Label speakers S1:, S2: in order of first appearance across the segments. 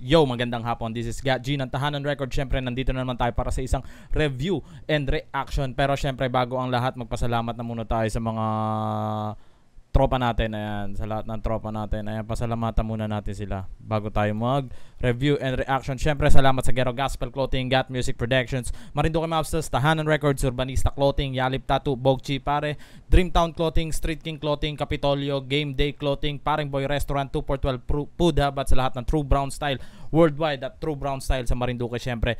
S1: Yo, magandang hapon. This is G ng Tahanan Record. Syempre, nandito na naman tayo para sa isang review and reaction. Pero syempre, bago ang lahat, magpasalamat na muna tayo sa mga tropa natin. Ayan, sa lahat ng tropa natin. Ayan, pasalamatan muna natin sila bago tayo mag-review and reaction. Syempre, salamat sa Gero Gospel Clothing, Gat Music Productions, Marinduque Mobsters, Tahanan Records, Urbanista Clothing, Yalip Tattoo, Bogchi Pare, Dreamtown Clothing, Street King Clothing, Capitolio, Game Day Clothing, Paring Boy Restaurant, 242 Food Hub, at sa lahat ng True Brown Style worldwide at True Brown Style sa Marinduque. Syempre,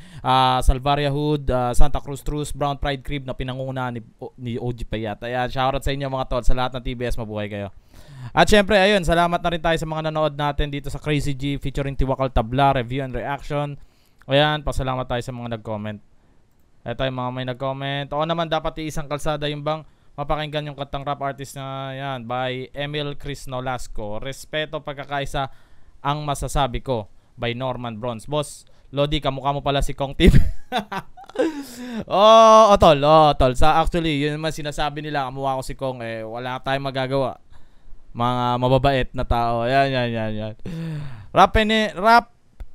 S1: Salvaria Hood, Santa Cruz Truce, Brown Pride Crib na pinangungunahan ni OG Payat. Ayan, shoutout sa inyo mga tol, sa lahat ng TBS, mabuhay kayo. At syempre, ayun, salamat na rin tayo sa mga nanood natin dito sa Crazy G featuring Tiwakal Tabla, review and reaction. Ayan, pasalamat tayo sa mga nag-comment. Ito yung mga may nag-comment. Oo naman, dapat iisang kalsada yung bang mapakinggan yung katang rap artist na yan by Emil Chris Nolasco. Respeto pagkakaisa ang masasabi ko by Norman Bronze. Boss, Lodi, kamukha mo pala si Kong Tip. tol. Actually, yun naman sinasabi nila, kamukha ko si Kong. Wala tayong magagawa. Mga mababait na tao. Yan. Rap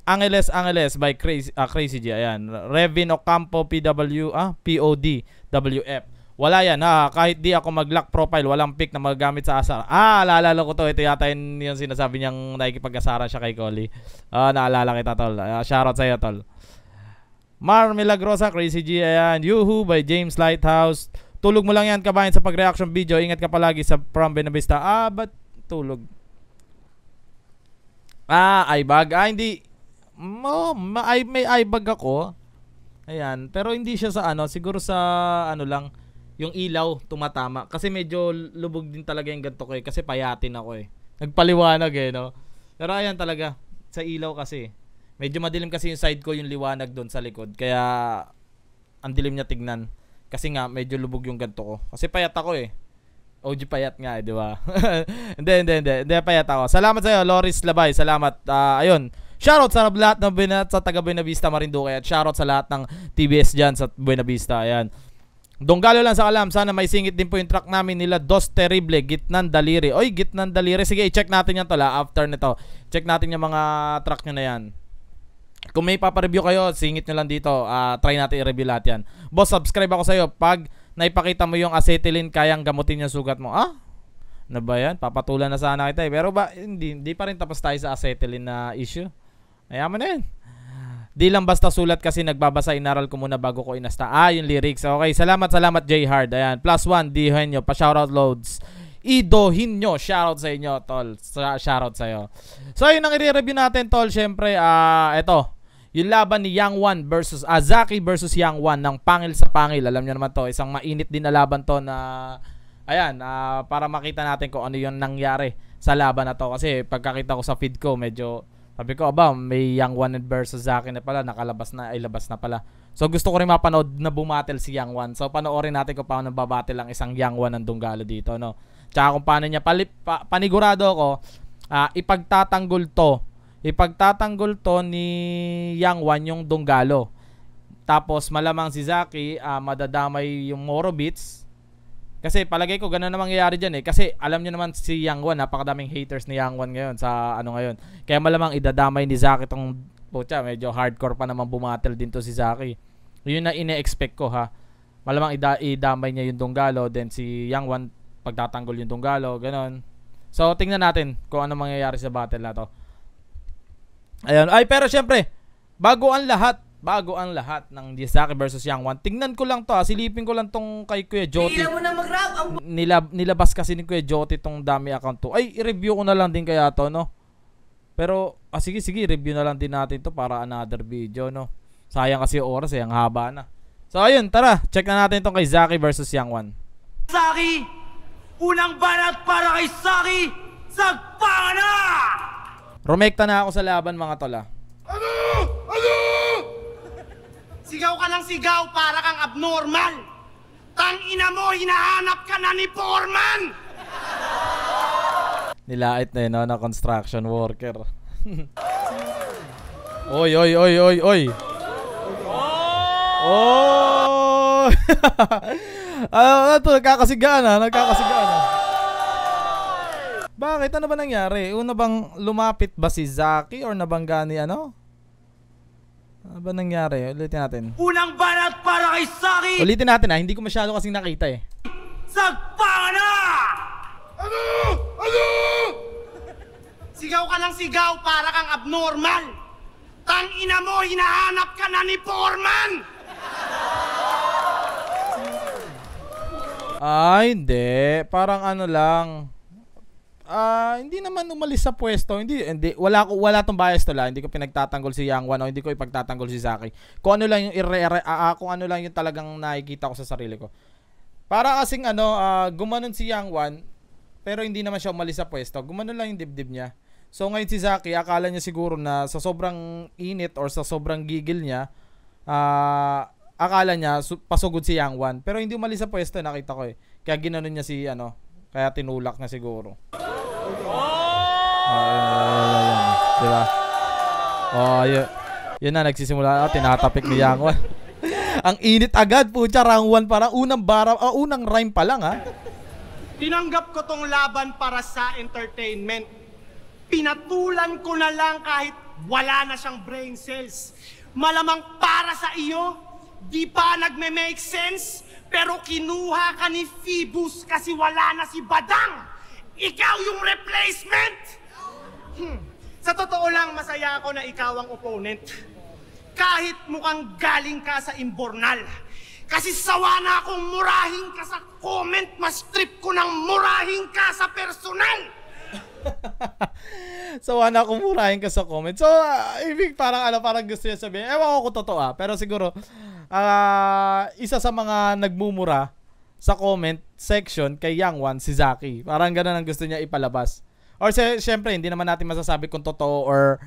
S1: Angeles by Crazy G. Ayan. Revin Ocampo POD WF. Wala yan ha. Kahit di ako mag-lock profile, walang pick na magagamit sa asar. Naalala ko to. Ito yata yung sinasabi niyang nakikipag-asaran siya kay Collie. Naalala kita tol. Shoutout sa'yo tol. Mar Milagrosa, Crazy G. Ayan. Yuhu by James Lighthouse. Tulog mo lang yan kabayan sa pag-reaction video. Ingat ka palagi sa From Benavista. Ba't tulog? Ibag. Hindi. May ibag ako. Ayan. Pero hindi siya sa siguro sa lang. Yung ilaw tumatama. Kasi medyo lubog din talaga yung ganito ko kasi payatin ako Nagpaliwanag no. Pero ayan talaga. Sa ilaw kasi. Medyo madilim kasi yung side ko, yung liwanag doon sa likod. Kaya ang dilim niya tignan. Kasi nga, medyo lubog yung ganto ko. Kasi payat ako OG payat nga di ba? Hindi, payat ako. Salamat sa'yo, Loris Labay. Salamat. Ayun. Shoutout sa lahat ng sa taga Buenavista, Marinduque. At shoutout sa lahat ng TBS dyan sa Buenavista. Ayan. Donggalo lang sa kalam. Sana may singit din po yung track namin nila. Dos Terrible, Gitnan Daliri. Oy, Gitnan Daliri. Sige, i-check natin yan tol after nito. Check natin yung mga track nyo na yan. Kung may papareview kayo, singit nyo lang dito. Try natin i-review lahat yan. Boss, subscribe ako sa'yo. Pag naipakita mo yung acetylene, kayang gamutin yung sugat mo. Ano ba yan? Papatulan na sana kita Pero hindi pa rin tapos tayo sa acetylene na issue. Ayaman na yan. Di lang basta sulat kasi nagbabasa. Inaral ko muna bago ko inasta. Yung lyrics. Okay, salamat J Hard. Ayan, +1, di henyo. Pa-shoutout loads. Idohin nyo. Shoutout sa inyo, tol. Shoutout sa'yo. So, yun ang i-review natin, tol. Siyempre, eto. Yung laban ni Yang Wan versus Zaki versus Yang Wan ng pangil sa pangil. Alam nyo naman to. Isang mainit din na laban to na, ayan, para makita natin kung ano yung nangyari sa laban na to. Kasi pagkakita ko sa feed ko, medyo, sabi ko, may Yang Wan versus Zaki na pala. Nakalabas na, labas na pala. So, gusto ko rin mapanood na bumatel si Yang Wan. So, panoorin natin kung paano babatel ang isang Yang Wan ng Donggalo dito, no? Tsaka kung paano niya, panigurado ko, ipagtatanggol to ni Yang Wan yung Donggalo. Tapos malamang si Zaki madadamay yung Moro Beats. Kasi palagay ko ganun na mangyayari dyan Kasi alam niyo naman si Yang Wan, napakadaming haters ni Yang Wan ngayon sa ngayon. Kaya malamang idadamay ni Zaki tong pucha, medyo hardcore pa naman bumatel din to si Zaki. Yun na ine-expect ko ha. Malamang idamay niya yung Donggalo, then si Yang Wan pagtatanggol yung Donggalo, ganun. So tingnan natin kung ano mangyayari sa battle na to. Ayun. Pero syempre, bago ang lahat ng Zaki versus Yang Wan. Tingnan ko lang to, silipin ko lang tong kay Kuya Joti. Nilabas kasi ni Kuya Joti tong dami account to. I-review ko na lang din kaya to, no? Pero, sige, review na lang din natin to para another video, no? Sayang kasi oras, ang haba na. So, ayun, tara, check na natin tong kay Zaki versus Yang Wan.
S2: Zaki! Unang banat para kay Zaki! Sagpanga na!
S1: Rumekta na ako sa laban mga tola.
S2: Ano? Sigaw ka ng sigaw para kang abnormal. Tangina mo, hinahanap ka na ni Foreman.
S1: Nilait na yun na construction worker. Oy. Nagkakasigaan. Bakit? Ano ba nangyari? Una bang lumapit ba si Zaki or nabangga ni Ano ba nangyari? Ulitin natin.
S2: Unang banat para kay Saki!
S1: Ulitin natin ha, hindi ko masyado kasing nakita eh.
S2: Sagpa na! Ano? Ano? Sigaw ka ng sigaw para kang abnormal! Tang ina mo, hinahanap ka na ni Foreman!
S1: Hindi. Parang ano lang. Hindi naman umalis sa pwesto. Hindi wala tong bias to lang. Hindi ko pinagtatanggol si Yang Wan o hindi ko ipagtatanggol si Zaki. Kung ano lang yung kung ano lang yung talagang nakikita ko sa sarili ko. Para kasing gumanon si Yang Wan pero hindi naman siya umalis sa pwesto. Gumanon lang yung dibdib niya. So ngayon si Zaki, akala niya siguro na sa sobrang init or sa sobrang gigil niya, akala niya pasugod si Yang Wan. Pero hindi umalis sa pwesto, nakita ko eh. Kaya ginanon niya si kaya tinulak na siguro. Diba? Yun na, nagsisimula. Tinatapik ni Yang Wan. Ang init agad, putya, round 1 parang unang rhyme pa lang ha.
S2: Tinanggap ko tong laban para sa entertainment. Pinatulan ko na lang kahit wala na siyang brain cells. Malamang para sa iyo, di pa nagme-make sense, pero kinuha ka ni Phoebus kasi wala na si Badang. Ikaw yung replacement! Sa totoo lang, masaya ako na ikaw ang opponent. Kahit mukhang galing ka sa imbornal. Kasi sawa na akong murahin ka sa comment, mas trip ko nang murahin ka sa personal!
S1: Sawa na akong murahin ka sa comment. So, ibig parang gusto niya sabihin. Ewan ko kung totoo pero siguro, isa sa mga nagmumura sa comment section kay Yang Wan, si Zaki. Parang ganun ang gusto niya ipalabas. Or syempre, hindi naman natin masasabi kung totoo or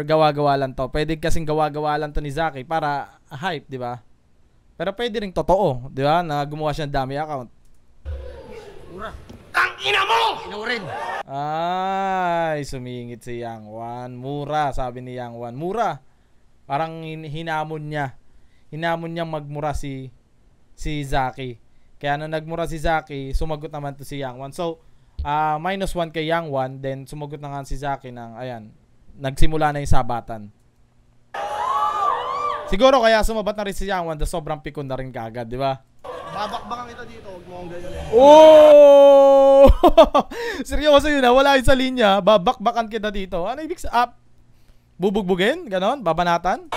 S1: gawa-gawa lang to. Pwede kasing gawa-gawa lang to ni Zaki para hype, di ba? Pero pwede ring totoo, di ba? Na gumawa siya ng dummy account.
S2: Tang ina mo!
S3: Inurin.
S1: Ay, sumingit si Yang Wan. Mura, sabi ni Yang Wan. Mura. Parang hinamon niya. Hinamon niyang magmura si Zaki. Kaya nung nagmura si Zaki, sumagot naman to si Yang Wan. So, -1 kay Yang Wan, then sumagot na nga si Zaki ng, ayan, nagsimula na yung sabatan. Siguro kaya sumabat na rin si Yang Wan, sobrang pikon na rin kagad, di ba?
S2: Babakbakan kita dito, huwag mo akong ganyan.
S1: Oh! Seryoso yun ha, wala yun sa linya, babakbakan kita dito. Ano ibig sa bubugbugin? Ganon? Babanatan?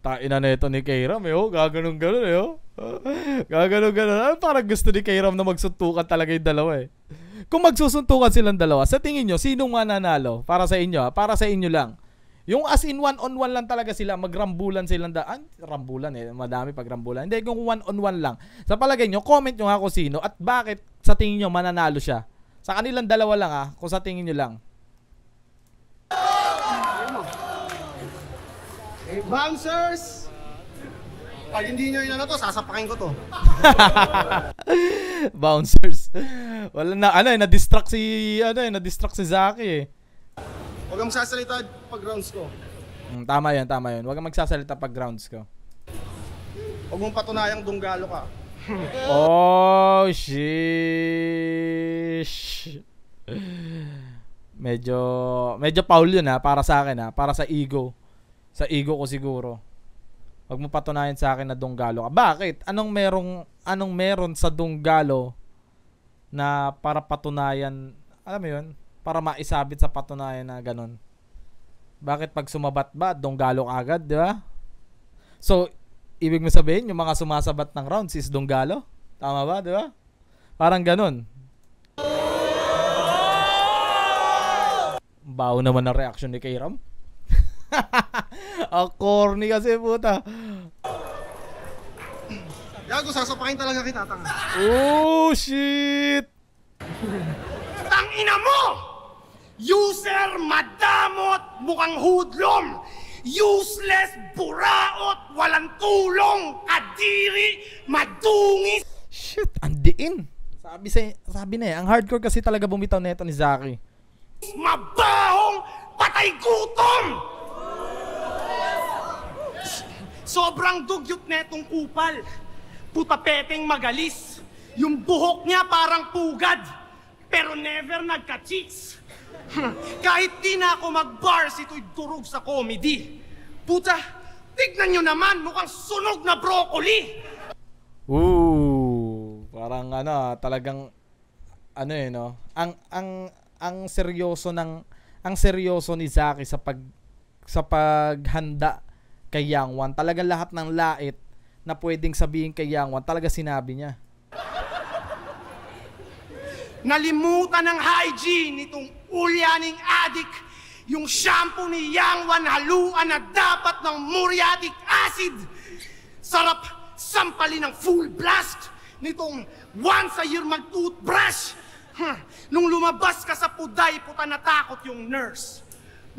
S1: Tain na ito ni Kairam gaganon-ganon gaganon-ganon. Parang gusto ni Kairam na magsuntukan talaga yung dalawa eh. Kung magsusuntukan silang dalawa, sa tingin nyo, sinong mananalo? Para sa inyo para sa inyo lang. Yung as in 1-on-1 lang talaga sila, magrambulan silang rambulan madami pag rambulan. Hindi, kung 1-on-1 lang. Sa palagay nyo, comment nyo nga kung sino at bakit sa tingin nyo mananalo siya. Sa kanilang dalawa lang kung sa tingin nyo lang.
S2: Bouncers! Pag hindi nyo yun to, sasapakin ko to.
S1: Bouncers. Wala na, na-distract si Zaki eh.
S2: Huwag kang magsasalita pag rounds ko.
S1: Tama yun. Huwag kang magsasalita pag rounds ko.
S2: Huwag mong patunayang dunggalo ka.
S1: Oh, sheesh. Medyo foul yun para sa akin para sa ego. Sa ego ko siguro. Huwag mo patunayan sa akin na dunggalo ka. Bakit? Anong meron sa dunggalo na para patunayan, alam mo yun? Para maisabit sa patunayan na ganun. Bakit pag sumabat ba, dunggalo ka agad, di ba? So, ibig mo sabihin, yung mga sumasabat ng rounds is dunggalo? Tama ba, di ba? Parang ganun. Bawo naman ang reaction ni Kairam. Corny kasi puta.
S2: Gago, sasapakin talaga kita, tanga.
S1: Oh, shit!
S2: Tang ina mo! User, madamot, mukhang hudlom! Useless, buraot, walang tulong, kadiri, madungis!
S1: Shit, andiin. Sabi na ang hardcore kasi talaga bumitaw na ito ni Zaki.
S2: Mabahong, patay gutom! Sobrang dugyot na itong kupal. Putapeteng magalis. Yung buhok niya parang pugad. Pero never nagka-cheats. Kahit di na ako mag-bars, ito'y durog sa comedy. Puta, tignan nyo naman, mukhang sunog na broccoli.
S1: Parang ano, talagang ano no. Ang seryoso ni Zaki sa paghanda kay Yang Wan. Talagang lahat ng lait na pwedeng sabihin kay Yang Wan, talaga sinabi niya.
S2: Nalimutan ng hygiene itong ulyaning adik. Yung shampoo ni Yang Wan haluan na dapat ng muriatic acid. Sarap sampalin ng full blast nitong once a year mag-toothbrush. Nung lumabas ka sa puday, puta natakot yung nurse.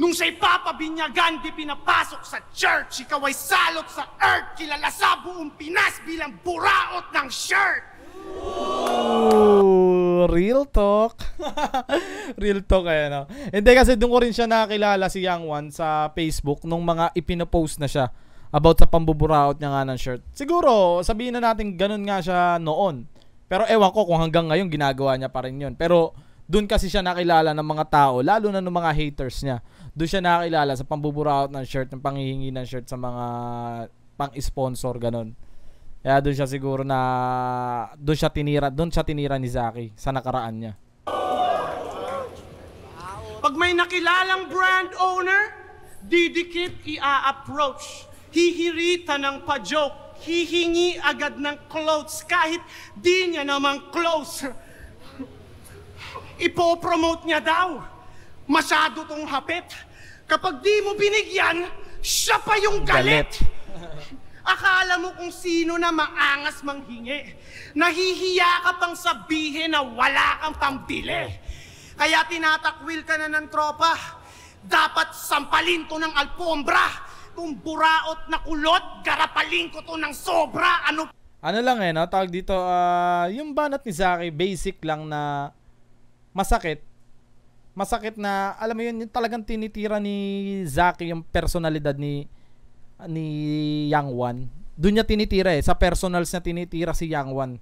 S2: Nung siya'y papabinyagan, di pinapasok sa church. Ikaw ay salot sa earth, kilala sa buong Pinas bilang buraot ng shirt.
S1: Real talk. Real talk no. Hindi kasi doon ko rin siya nakilala si Yang Wan sa Facebook nung mga ipinopost na siya about sa pambuburaot niya nga ng shirt. Siguro sabihin na natin ganun nga siya noon. Pero ewan ko kung hanggang ngayon ginagawa niya pa rin yun. Pero doon kasi siya nakilala ng mga tao, lalo na ng mga haters niya. Doon siya nakilala sa pambuburaot ng shirt, ng panghihingi ng shirt sa mga pang-sponsor ganun. Kaya doon siya siguro na doon siya tinira ni Zaki sa nakaraan niya.
S2: Pag may nakilalang brand owner, didikit i-approach. Hihirita ng pa-joke, hihingi agad ng clothes kahit di niya naman close. Ipopromote niya daw. Masyado tong hapit. Kapag di mo binigyan, siya pa yung galit. Akala mo kung sino na maangas manghingi. Nahihiya ka pang sabihin na wala kang pambili. Kaya tinatakwil ka na ng tropa. Dapat sampalin to ng alpombra. Kung buraot na kulot, garapalin ko to ng sobra. Ano
S1: lang no? Tawag dito, yung banat ni Zaki, basic lang na masakit. Masakit na, alam mo yun, yung talagang tinitira ni Zaki yung personalidad ni Yang Wan. Doon niya tinitira sa personals na tinitira si Yang Wan.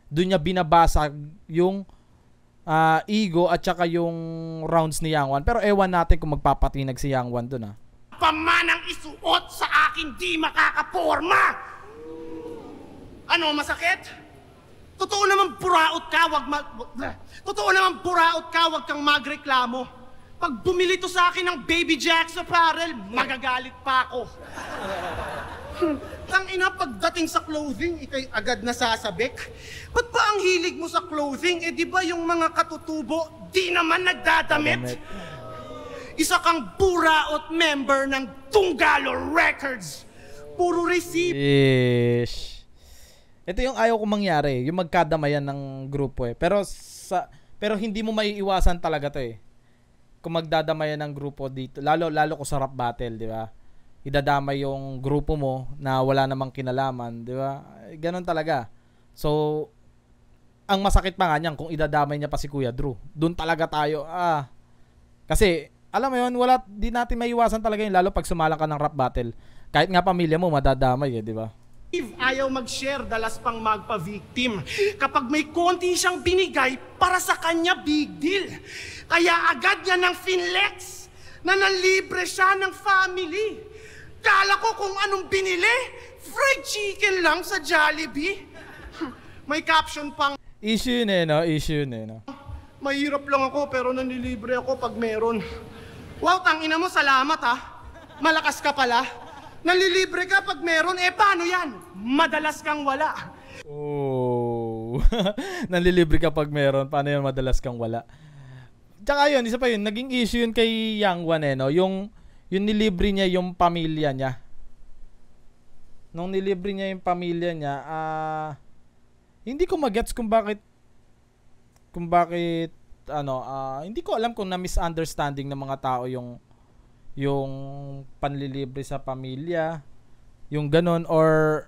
S1: Doon niya binabasag yung ego at saka yung rounds ni Yang Wan. Pero ewan natin kung magpapatinag si Yang Wan doon
S2: Pamanang isuot sa akin di makakaporma. Ano, masakit? Totoo naman buraot ka, wag kang magreklamo. Pag bumili to sa akin ng Baby Jack's apparel, magagalit pa ako. Tangina, pagdating sa clothing, ikay agad nasasabik. Ba't ba ang hilig mo sa clothing? Di ba yung mga katutubo, di naman nagdadamit? Isa kang buraot member ng Tunggalo Records. Puro receipt.
S1: Ish. Ito yung ayaw kong mangyari, yung magkadamayan ng grupo pero hindi mo maiiwasan talaga to kung magdadamayan ng grupo dito, lalo ko sa rap battle, di ba? Idadamay yung grupo mo na wala namang kinalaman, di ba? Ganon talaga. So, ang masakit pa nga niyan kung idadamay niya pa si Kuya Drew. Doon talaga tayo, kasi, alam mo yun, di natin maiiwasan talaga yun, lalo pag sumalang ka ng rap battle. Kahit nga pamilya mo, madadamay di ba?
S2: Ayaw mag-share, dalas pang magpa-victim. Kapag may konti siyang binigay, para sa kanya big deal. Kaya agad niya ng finlex na nanlibre siya ng family. Kala ko kung anong binili, fried chicken lang sa Jollibee. May caption pang,
S1: issue yun no?
S2: Mahirap lang ako pero nanlilibre ako pag meron. Wow, tangina mo, salamat Malakas ka pala. Nalilibre ka pag meron, paano yan? Madalas kang wala.
S1: Oh. Nalilibre ka pag meron, paano yan madalas kang wala? Tsaka yun, isa pa yun, naging issue yun kay Yang Wan no? Yung nilibre niya yung pamilya niya. Nung nilibre niya yung pamilya niya, hindi ko magets kung bakit hindi ko alam kung na-misunderstanding ng mga tao yung panlilibre sa pamilya, yung ganon, or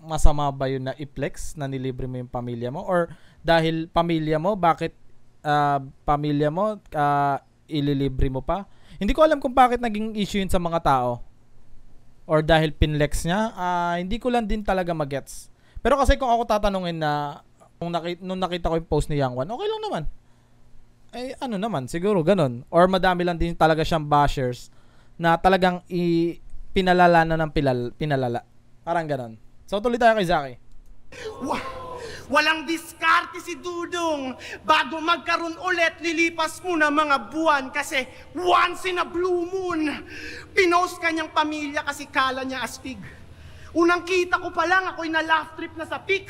S1: masama ba yun na i-flex na nilibre mo yung pamilya mo, or dahil pamilya mo, bakit pamilya mo ililibre mo pa? Hindi ko alam kung bakit naging issue yun sa mga tao, or dahil pinlex niya, hindi ko lang din talaga magets. Pero kasi kung ako tatanungin na nung nakita ko yung post ni Yang Wan, okay lang naman. ay ano naman, siguro ganun. Or madami lang din talaga siyang bashers na talagang pinalala na ng pinalala. Parang ganun. So tuloy tayo kay Zaki.
S2: Walang diskarte si Dudong. Bago magkaroon ulit, lilipas muna mga buwan kasi once in a blue moon, pinost kanyang pamilya kasi kala niya astig. Unang kita ko pa lang, ako'y na laugh trip na sa peak.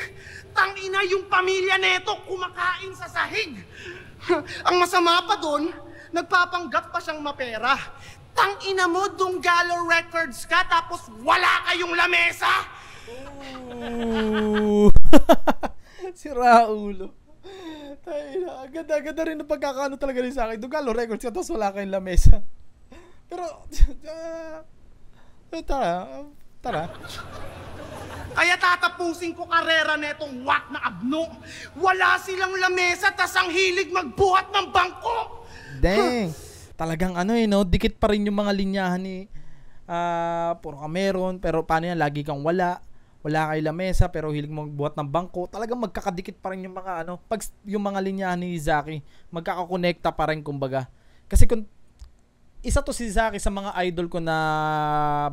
S2: Tangina yung pamilya neto, kumakain sa sahig. Ang masama pa doon, nagpapanggap pa siyang mapera. Tangina mo, Donggalo Records ka, tapos wala kayong lamesa?
S1: Si Raulo. Tayo, ganda rin ang pagkakaano talaga rin sa akin. Donggalo Records ka, tapos wala kayong lamesa. Pero, tara.
S2: Kaya tatapusin ko karera netong wak na abno. Wala silang lamesa, tas ang hilig magbuhat ng bangko.
S1: Dang. Talagang no, dikit pa rin yung mga linyahan ni puro ka meron, pero paano yan, lagi kang wala kay lamesa, pero hilig magbuhat ng bangko. Talagang magkakadikit pa rin yung mga pag yung mga linyahan ni Zaki, magkakakonekta pa rin kumbaga. Kasi kung isa to si Zaki sa mga idol ko na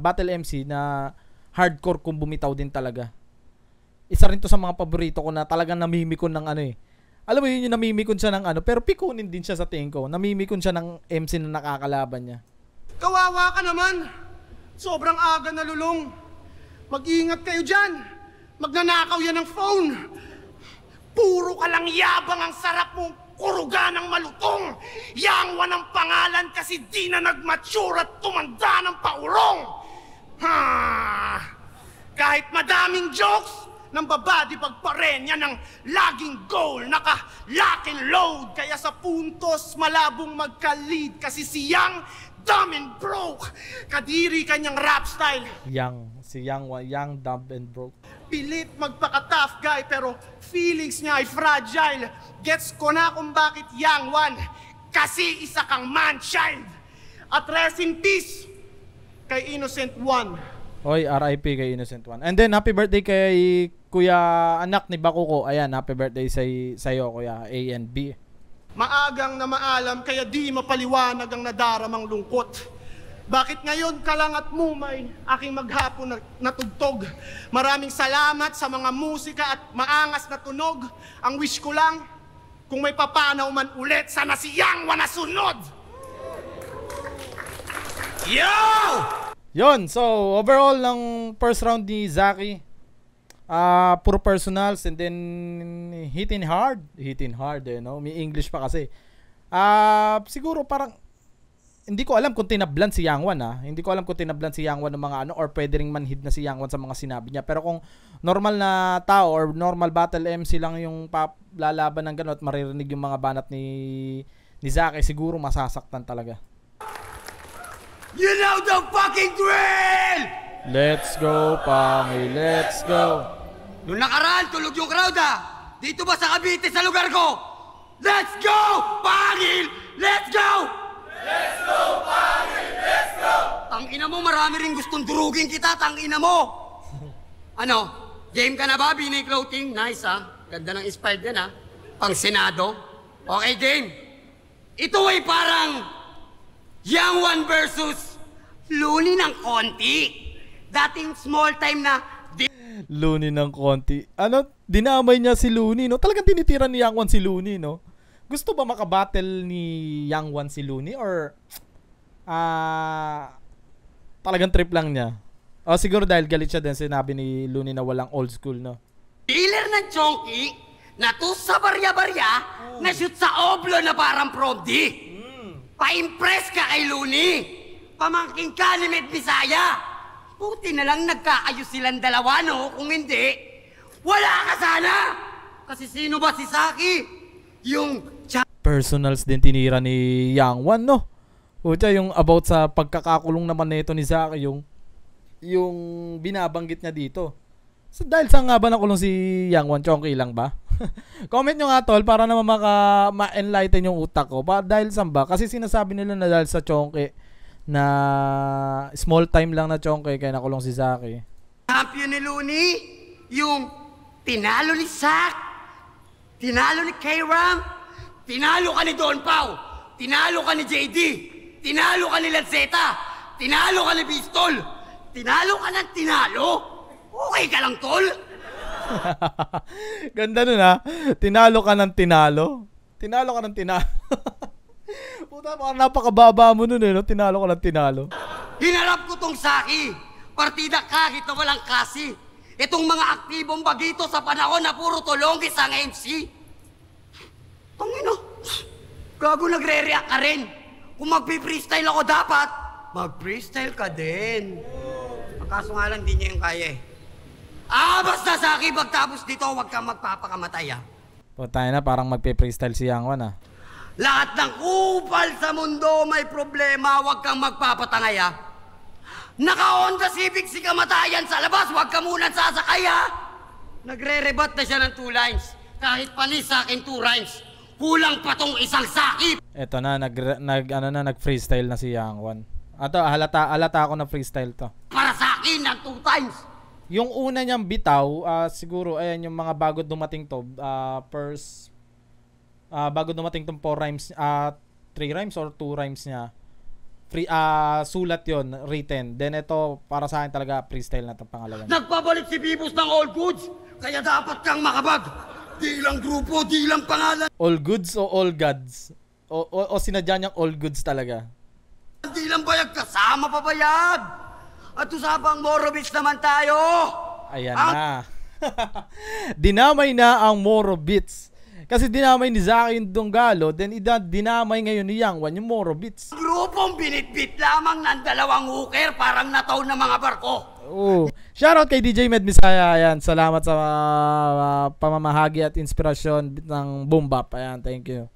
S1: battle MC na hardcore kung bumitaw din talaga. Isa rin to sa mga paborito ko na talagang namimikon ng alam mo yun, yung namimikon siya ng pero pikunin din siya sa tingin ko. Namimikon siya ng MC na nakakalaban niya.
S2: Kawawa ka naman. Sobrang aga na lulong. Mag-iingat kayo dyan. Magnanakaw yan ng phone. Puro ka lang yabang, ang sarap mong kuruga ng malutong. Yangwan ang pangalan kasi di na nag-mature at tumanda ng paurong. Kahit madaming jokes, nang babadi pagparenya ng laging goal, naka-lock and load. Kaya sa puntos, malabong magka-lead kasi si Yang dumb and broke. Kadiri kanyang rap style.
S1: Si Yang dumb and broke.
S2: Pilit magpaka-tough guy pero feelings niya ay fragile. Gets ko na kung bakit Yang One. Kasi isa kang man-child. At rest in peace kay Innocent One.
S1: Oy, RIP kay Innocent One. And then happy birthday kay Kuya anak ni Bakuko. Ayan, happy birthday sa'yo Kuya A and B.
S2: Maagang na maalam kaya di mapaliwanag ang nadaramang lungkot. Bakit ngayon ka lang at mumay aking maghapon na tugtog? Maraming salamat sa mga musika at maangas na tunog. Ang wish ko lang, kung may papanaw man ulit, sana si Yang One na sunod! Yo!
S1: Yon, so overall ng first round ni Zaki, puro personals and then hitting hard, may English pa kasi. Siguro parang hindi ko alam kung tinablan si Yang One Hindi ko alam kung tinablan si Yang One ng mga or pwede ring manhid na si Yang One sa mga sinabi niya. Pero kung normal na tao or normal battle MC lang yung lalaban ng gano'n at maririnig yung mga banat ni Zaki, siguro masasaktan talaga.
S3: You know the fucking drill!
S1: Let's go, Pangi, let's go.
S3: Noong nakaraan, tulog yung crowd Dito ba sa Cavite sa lugar ko? Let's go, Pangil! Let's go! Let's go, Pangil! Let's go! Tangina mo, marami rin gustong durugin kita, tangina mo! Ano? Game ka na ba, Binay Clothing? Nice Ganda ng inspired yan Pang Senado. Okay, game. Ito ay parang Yang One versus Luni ng konti. Dating small time na
S1: Luni ng konti. Dinamay niya si Luni, no? Talagang tinitira ni Yang One si Luni, no? Gusto ba makabattle ni Yang One si Luni or talagang trip lang niya? O siguro dahil galit siya din sinabi ni Luni na walang old school, no?
S3: dealer ng chonky na to sa barya-barya na shoot sa oblo na parang promdi. Pa-impress ka kay Luni. Pamangking ka ni Med Bisaya. Buti na lang nagkaayos silang dalawa, no? Kung hindi, wala ka sana! Kasi sino ba si Saki? Yung
S1: personals din tinira ni Yang One, no? Pucha, yung about sa pagkakakulong naman nito ni Saki, yung binabanggit niya dito. So, dahil saan nga ba nakulong si Yang One? Chonky lang ba? Comment nyo nga tol para naman ma-enlighten yung utak ko. Dahil saan ba? Kasi sinasabi nila na dahil sa Chonky na small time lang na Chonky kaya nakulong si Saki.
S3: champion ni Luni, yung tinalo ni Sak, tinalo ni K-Ram, Tinalo ka ni Don Pao. Tinalo ka ni JD. Tinalo ka ni Lanceta. Tinalo ka ni Pistol. Tinalo ka ng tinalo. Okay ka lang, tol?
S1: Ganda nun ha. Tinalo ka ng tinalo. Tinalo ka ng tinalo. Puta, parang napakababa mo nun eh, no? Tinalo ka ng tinalo.
S3: Hinarap ko tong Saki. Partida kahit na walang kasi. Itong mga aktibong bagito sa panahon na puro tulongis ang MC. Tangina. Gago, nagre-react ka rin. Kung magpi-freestyle ako dapat, mag-freestyle ka din. Ang kaso nga lang, di niya yung kaya eh. Basta Saki, pagtapos dito, huwag kang magpapakamatay ah.
S1: Puta na, parang magpe-freestyle si Yang Wan ah.
S3: Lahat ng kupal sa mundo may problema, huwag kang magpapatangay ah. Naka-Honda Civic si kamatayan sa labas, huwag ka muna sasakay ah. Nagre-rebat na siya ng 2 lines. Kahit panis sa akin 2 rhymes. Kulang pa tong isang sakit.
S1: Eto na, nag-freestyle na si Yang Wan. Ato, halata ako na freestyle to.
S3: Para sa akin ng 2 times.
S1: Yung una niyang bitaw, siguro, ayan yung mga bago dumating to, bago dumating tong 4 rhymes, 3 rhymes or 2 rhymes niya. Sulat yon, written. Then ito, para sa akin talaga, freestyle na itong pangalawa niya.
S3: Nagpabalik si Bibos ng all goods, kaya dapat kang makabag. Di lang grupo, di lang pangalan.
S1: All goods o all gods? O sinadya niyang all goods talaga?
S3: Di lang bayag, kasama pa bayag. At usapang Morobits naman tayo.
S1: Ayan na. Dinamay na ang Morobits. Kasi dinamay ni Zaki yung Donggalo, then dinamay ngayon ni Yang Wan yung Morobits.
S3: Grupong binitbit lamang ng 2 hooker, parang nataw na mga barko.
S1: Shoutout kay DJ Med Misaya. Ayan, salamat sa pamamahagi at inspirasyon ng Boom Bap. Ayan, thank you.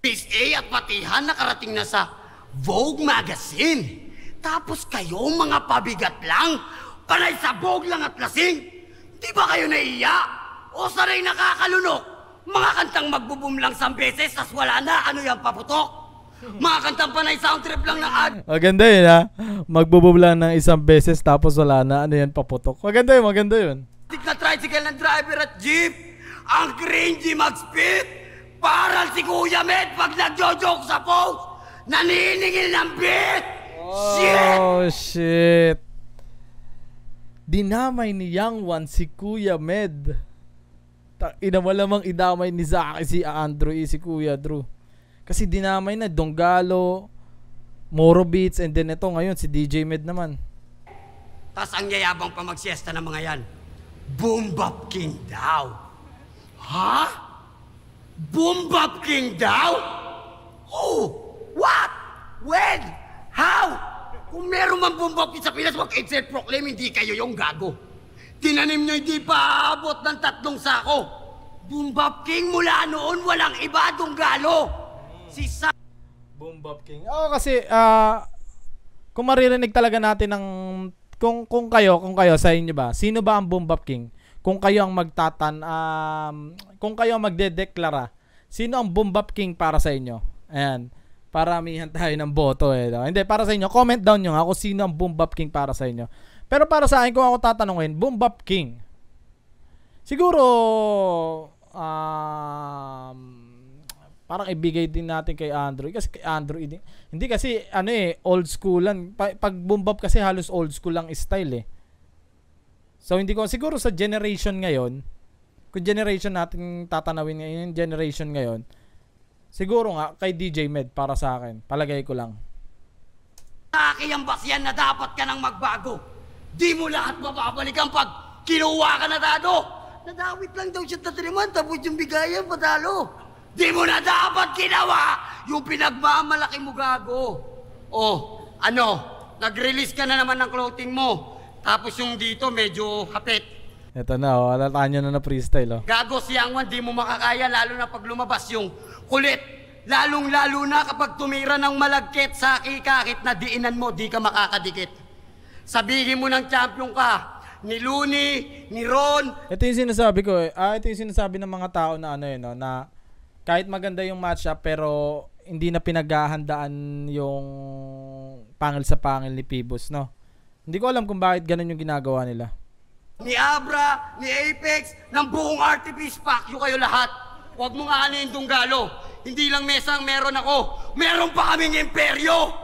S3: Miss A at Patihan nakarating na sa Vogue Magazine. Tapos kayo mga pabigat lang, panay sa Vogue lang at lasing. Di ba kayo naiya? O sanay nakakalunok? Mga kantang magbo-boom lang 1 beses, tas wala na, ano yung paputok? Mga kantang panay sound trip lang na ad.
S1: Maganda yun ha. Magbo-boom lang ng 1 beses tapos wala na, ano yan, paputok. Maganda yun, maganda yun.
S3: Tik na tricycle ng driver at jeep. Ang cringy mag-spit. Parang si Kuya Med pag nagjo-joke sa post. Naniningil ng beat.
S1: Oh, shit. Dinamay ni Yang Wan si Kuya Med. Ina malamang idamay ni Zaki si Andrew si Kuya Drew. Kasi dinamay na Donggalo, Morobits, and then ito ngayon si DJ Med naman.
S3: Tas ang yayabang pa magsiesta ng mga yan. Boom Bap King daw. Ha? Boom Bap King daw? Oh! What? When? How? Kung meron man Boom Bap King sa Pinas, mag-self-proclaim, hindi kayo yung gago. Tinanim nyo hindi pa abot ng 3 sako. Boom Bap King mula noon walang iba Donggalo. Si Sa...
S1: Boom Bap King. Kasi kung maririnig talaga natin ng kung kayo sa inyo ba, sino ba ang Boom Bap King? Kung kayo ang kung kayo ang magdedeklara, sino ang Boom Bap King para sa inyo? Ayan. Paramihan tayo ng boto eh. No? Hindi, para sa inyo, comment down nyo nga kung sino ang Boom Bap King para sa inyo. Pero para sa akin, kung ako tatanungin, Boom Bap King, siguro, parang ibigay din natin kay Andrew. Kasi kay Andrew, hindi kasi, old school lang. Pag Boom Bap kasi halos old school lang style eh. So, hindi ko, siguro sa generation ngayon, kung generation natin tatanawin ngayon, generation ngayon, siguro nga, kay DJ Med para sa akin. Palagay ko lang.
S3: Taki ang basyan na dapat ka nang magbago. Di mo lahat mababalikan pag kinuha ka na dado. Nadawit lang daw siya tatriman, tapos yung bigayan patalo. Di mo na dapat ginawa yung pinagmamalaki mo gago. Nag-release ka na naman ng clothing mo. Tapos yung dito medyo hapit.
S1: Ito na, alataan nyo na freestyle.
S3: Gago si Yang Wan, di mo makakaya lalo na pag lumabas yung kulit. Lalong-lalo na kapag tumira ng malagkit sa kahit na diinan mo, di ka makakadikit. Sabihin mo ng champion ka, ni Looney, ni Ron.
S1: Ito yung sinasabi ko eh. Ito yung sinasabi ng mga tao na na kahit maganda yung matchup pero hindi na pinaghahandaan yung pangil sa pangil ni Pibos, no? Hindi ko alam kung bakit ganun yung ginagawa nila.
S3: Ni Abra, ni Apex, ng buong RTP, pack kayo lahat. Huwag mo nga yung Donggalo. Hindi lang mesa ang meron ako. Meron pa kaming imperyo.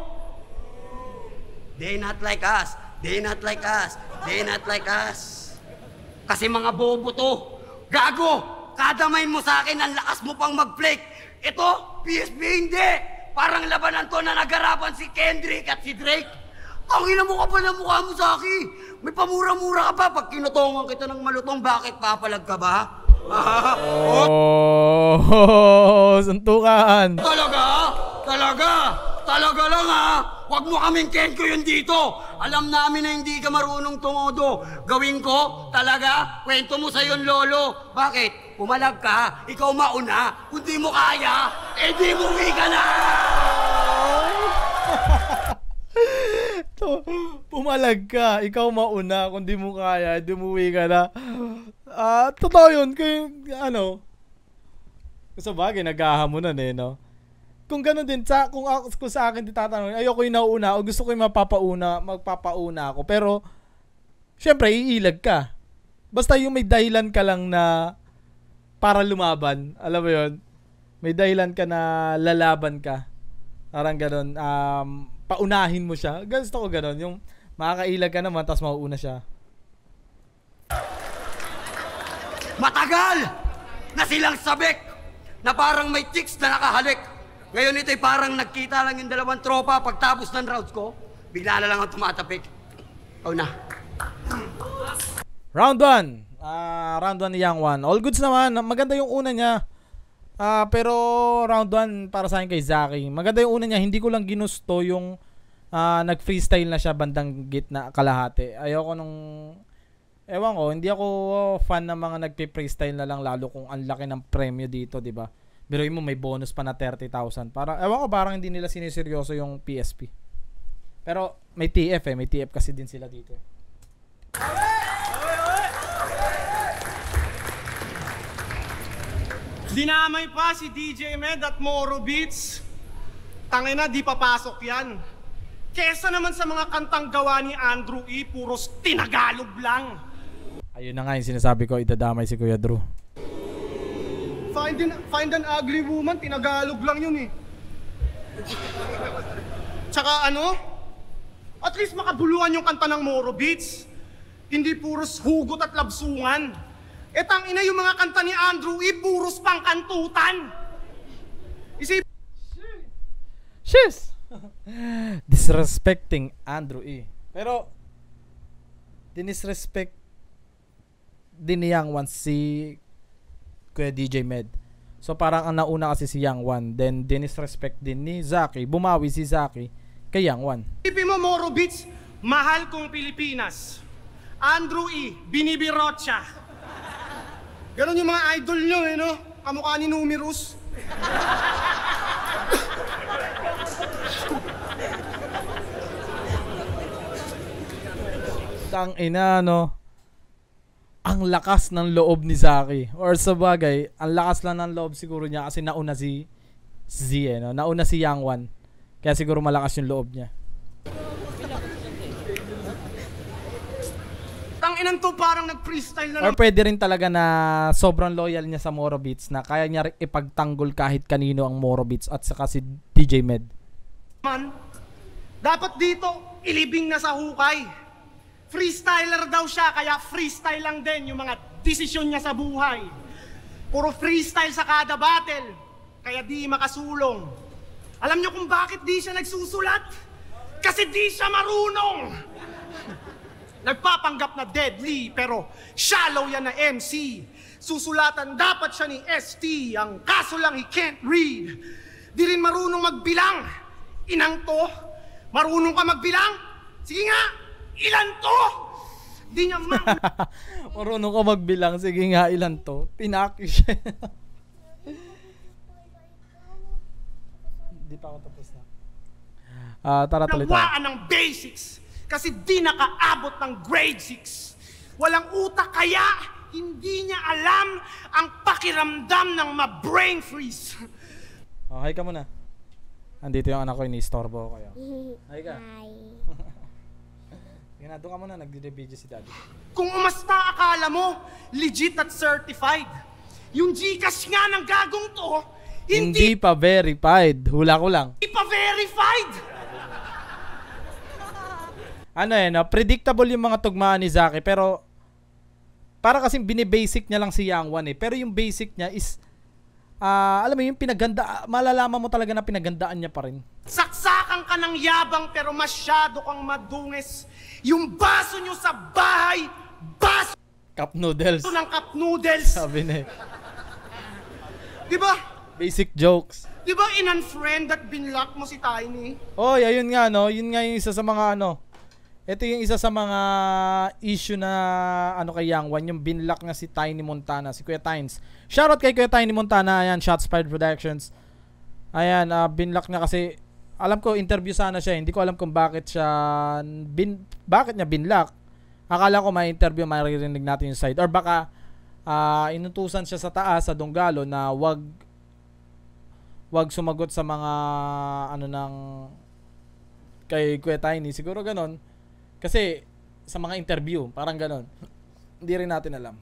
S3: They not like us. They not like us. They not like us. Kasi mga bobo to. Gago! Kadamayin mo sa akin, ang lakas mo pang mag-flake. Ito, PSP hindi. Parang labanan to na nagarapan si Kendrick at si Drake. Tangina mo ka pa ng mukha mo sa akin. May pamura-mura ka pa. Pag kinutungan kita ng malutong, bakit papalag ka ba?
S1: Oh, suntukan.
S3: Talaga lang ha. Huwag mo kaming kenko yun dito. Alam namin na hindi ka marunong tumodo. Gawin ko, talaga, kwento mo sa yung lolo. Bakit? Pumalag ka, ikaw mauna. Kung di mo kaya, di mo uwi ka na!
S1: Pumalag ka, ikaw mauna. Kung di mo kaya, di mo uwi ka na. Totoo yun. Kung sa bagay, naghahamunan no? Kung gano'n din, kung sa akin tatanungin, ayoko yung nauna o gusto ko yung magpapauna ako. Pero, syempre, iilag ka. Basta yung may dahilan ka lang na para lumaban. Alam mo yun? May dahilan ka na lalaban ka. Parang gano'n. Paunahin mo siya. Gusto ko gano'n. Yung makakailag ka naman, tapos mauuna siya.
S3: Matagal na silang sabik na parang may chicks na nakahalik. Ngayon ito'y parang nagkita lang yung dalawang tropa. Pagtapos ng rounds ko, bigla na lang ang tumatapik. Na.
S1: Round 1. Round 1 ni Young One. All goods naman. Maganda yung una niya. Pero round 1 para sa akin kay Zaki. Maganda yung una niya. Hindi ko lang ginusto yung nag-freestyle na siya bandang gitna kalahati. Ayoko nung... Ewan ko, hindi ako fan ng mga nagpi-freestyle na lang lalo kung ang laki ng premyo dito, di ba? Biruin mo may bonus pa na 30,000. Ewan ko, parang hindi nila siniseryoso yung PSP. Pero may TF may TF kasi din sila dito.
S2: Dinamay pa si DJ Med at Moro Beats. Tangina, di papasok yan. Kesa naman sa mga kantang gawa ni Andrew E, puros tinagalog lang.
S1: Ayun na nga yung sinasabi ko, idadamay si Kuya Drew.
S2: Find an ugly woman, tinagalog lang yun eh. Tsaka at least makabuluhan yung kanta ng Moro Beats. Hindi puros hugot at labsungan. Tangina yung mga kanta ni Andrew E, puros pangkantutan.
S1: Shiz! Disrespecting Andrew E. Pero dinisrespect din ni Young One si Kuya DJ Med. So parang ang nauna kasi si Young One, then dinisrespect din ni Zaki. Bumawi si Zaki kay Young One.
S2: Isipin mo, Moro Beats, mahal kong Pilipinas. Andrew E, binibirot siya. Ganon yung mga idol nyo no? Kamukha ni Numerous.
S1: Tangina ang lakas ng loob ni Zaki. Or sa bagay, ang lakas lang ng loob siguro niya kasi nauna si Z nauna si Young One. Kaya siguro malakas yung loob niya.
S2: Tanginan to, parang nag-freestyle na
S1: Or pwede rin talaga na sobrang loyal niya sa Moro Beats na kaya niya ipagtanggol kahit kanino ang Moro Beats at saka si DJ Med.
S2: Dapat dito, ilibing na sa hukay. Freestyler daw siya, kaya freestyle lang din yung mga desisyon niya sa buhay. Puro freestyle sa kada battle, kaya di makasulong. Alam niyo kung bakit di siya nagsusulat? Kasi di siya marunong! Nagpapanggap na deadly, pero shallow yan na MC. Susulatan dapat siya ni ST, ang kaso lang he can't read. Di rin marunong magbilang. Inang to, marunong ka magbilang? Sige nga, ilan to? Di niya
S1: marunong ka magbilang, sige nga, ilan to? Pinaki siya. Hindi pa ako tapos na. Tara tuloy tayo.
S2: Nawaan ng basics kasi di nakaabot ng grade 6. Walang utak kaya hindi niya alam ang pakiramdam ng ma-brain freeze.
S1: Hi ka muna. Andito yung anak ko, ini-storbo ko kayo. Hi ka.
S4: Hi.
S1: Sige na, doon ka muna, nagdi-video si daddy.
S2: Kung umasta akala mo, legit at certified. Yung Gcash nga ng gagong to,
S1: Hindi pa verified. Hula ko lang.
S2: Hindi pa verified.
S1: Ano predictable yung mga tugmaan ni Zaki, pero para kasing binibasic niya lang si Yang Wan eh. Pero yung basic niya is alam mo yung pinaganda, malalaman mo talaga na pinagandaan niya pa rin.
S2: Saksakan ka ng yabang pero masyado kang madungis. Yung baso nyo sa bahay, baso
S1: Cup noodles.
S2: ng cup noodles.
S1: Sabi na
S2: Di ba?
S1: basic jokes.
S2: Di ba in-unfriend at binlock mo si Tiny?
S1: Oh, ayun nga no, yun nga yung isa sa mga ito yung isa sa mga issue na kay Yang Wan, yung binlock nga si Tiny Montana, si Kuya Tynes. Shoutout kay Kuya Tiny Montana, ayan, Shots Fired Productions. Ayan, binlock niya kasi alam ko interview sana siya, hindi ko alam kung bakit niya binlock. Akala ko may interview, maririnig natin yung side, or baka inutusan siya sa taas sa Donggalo na wag sumagot sa mga kay Kuya Tiny, siguro ganon. Kasi sa mga interview, parang ganon. Hindi rin natin alam.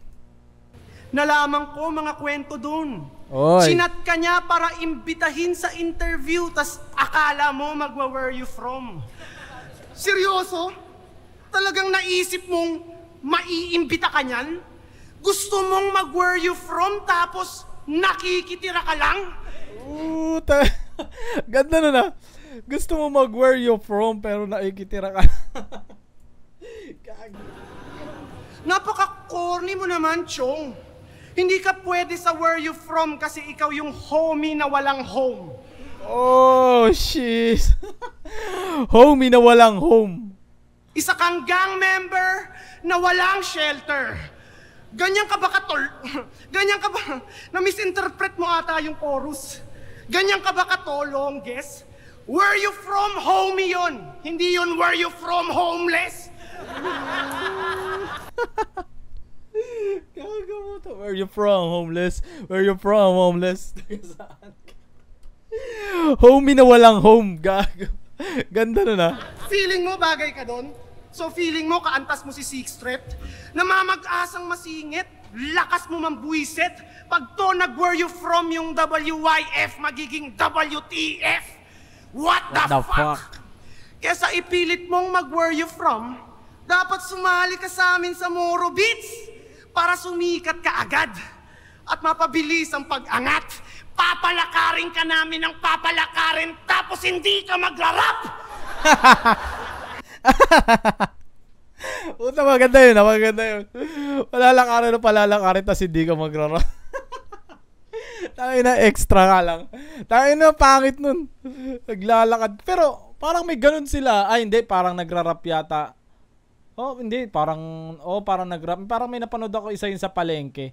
S2: Nalaman ko mga kwento dun.
S1: Oy.
S2: Sinat ka niya para imbitahin sa interview, tas akala mo where you from. Seryoso? Talagang naisip mong maiimbita ka niyan? Gusto mong where you from tapos nakikitira ka lang?
S1: Ganda na. Gusto mo where you from pero nakikitira ka.
S2: Napaka-corny mo naman, Chong. Hindi ka pwede sa where you from kasi ikaw yung homie na walang home.
S1: Oh, shit. Homie na walang home.
S2: Isa kang gang member na walang shelter. Ganyan ka ba ganyan ka ba? Na-misinterpret mo ata yung chorus. Ganyan ka ba katolong, guess? Where you from, homie yun. Hindi yun where you from, homeless.
S1: Gago mo to. Where you from, homeless? Where you from, homeless? Homie na walang home. Gago. Ganda na.
S2: Feeling mo bagay ka doon? So feeling mo kaantas mo si Sixth Threat? Namamag-asang masingit? Lakas mo mambuisit? Pag to where you from yung WYF magiging WTF? What the fuck? Kesa ipilit mong where you from, dapat sumali ka sa amin sa Moro Beats para sumikat ka agad at mapabilis ang pag-angat. Papalakarin ka namin ng papalakarin tapos hindi ka magrarap!
S1: Puta, maganda yun. Palalakarin na palalakarin tas hindi ka magrarap. Tangin na extra ka lang. Tangin na pangit nun. Naglalakad. Pero parang may ganun sila. Ay hindi, parang nagrarap yata. Oh, hindi, parang nagrap. Parang may napanood ako isa yun sa palengke.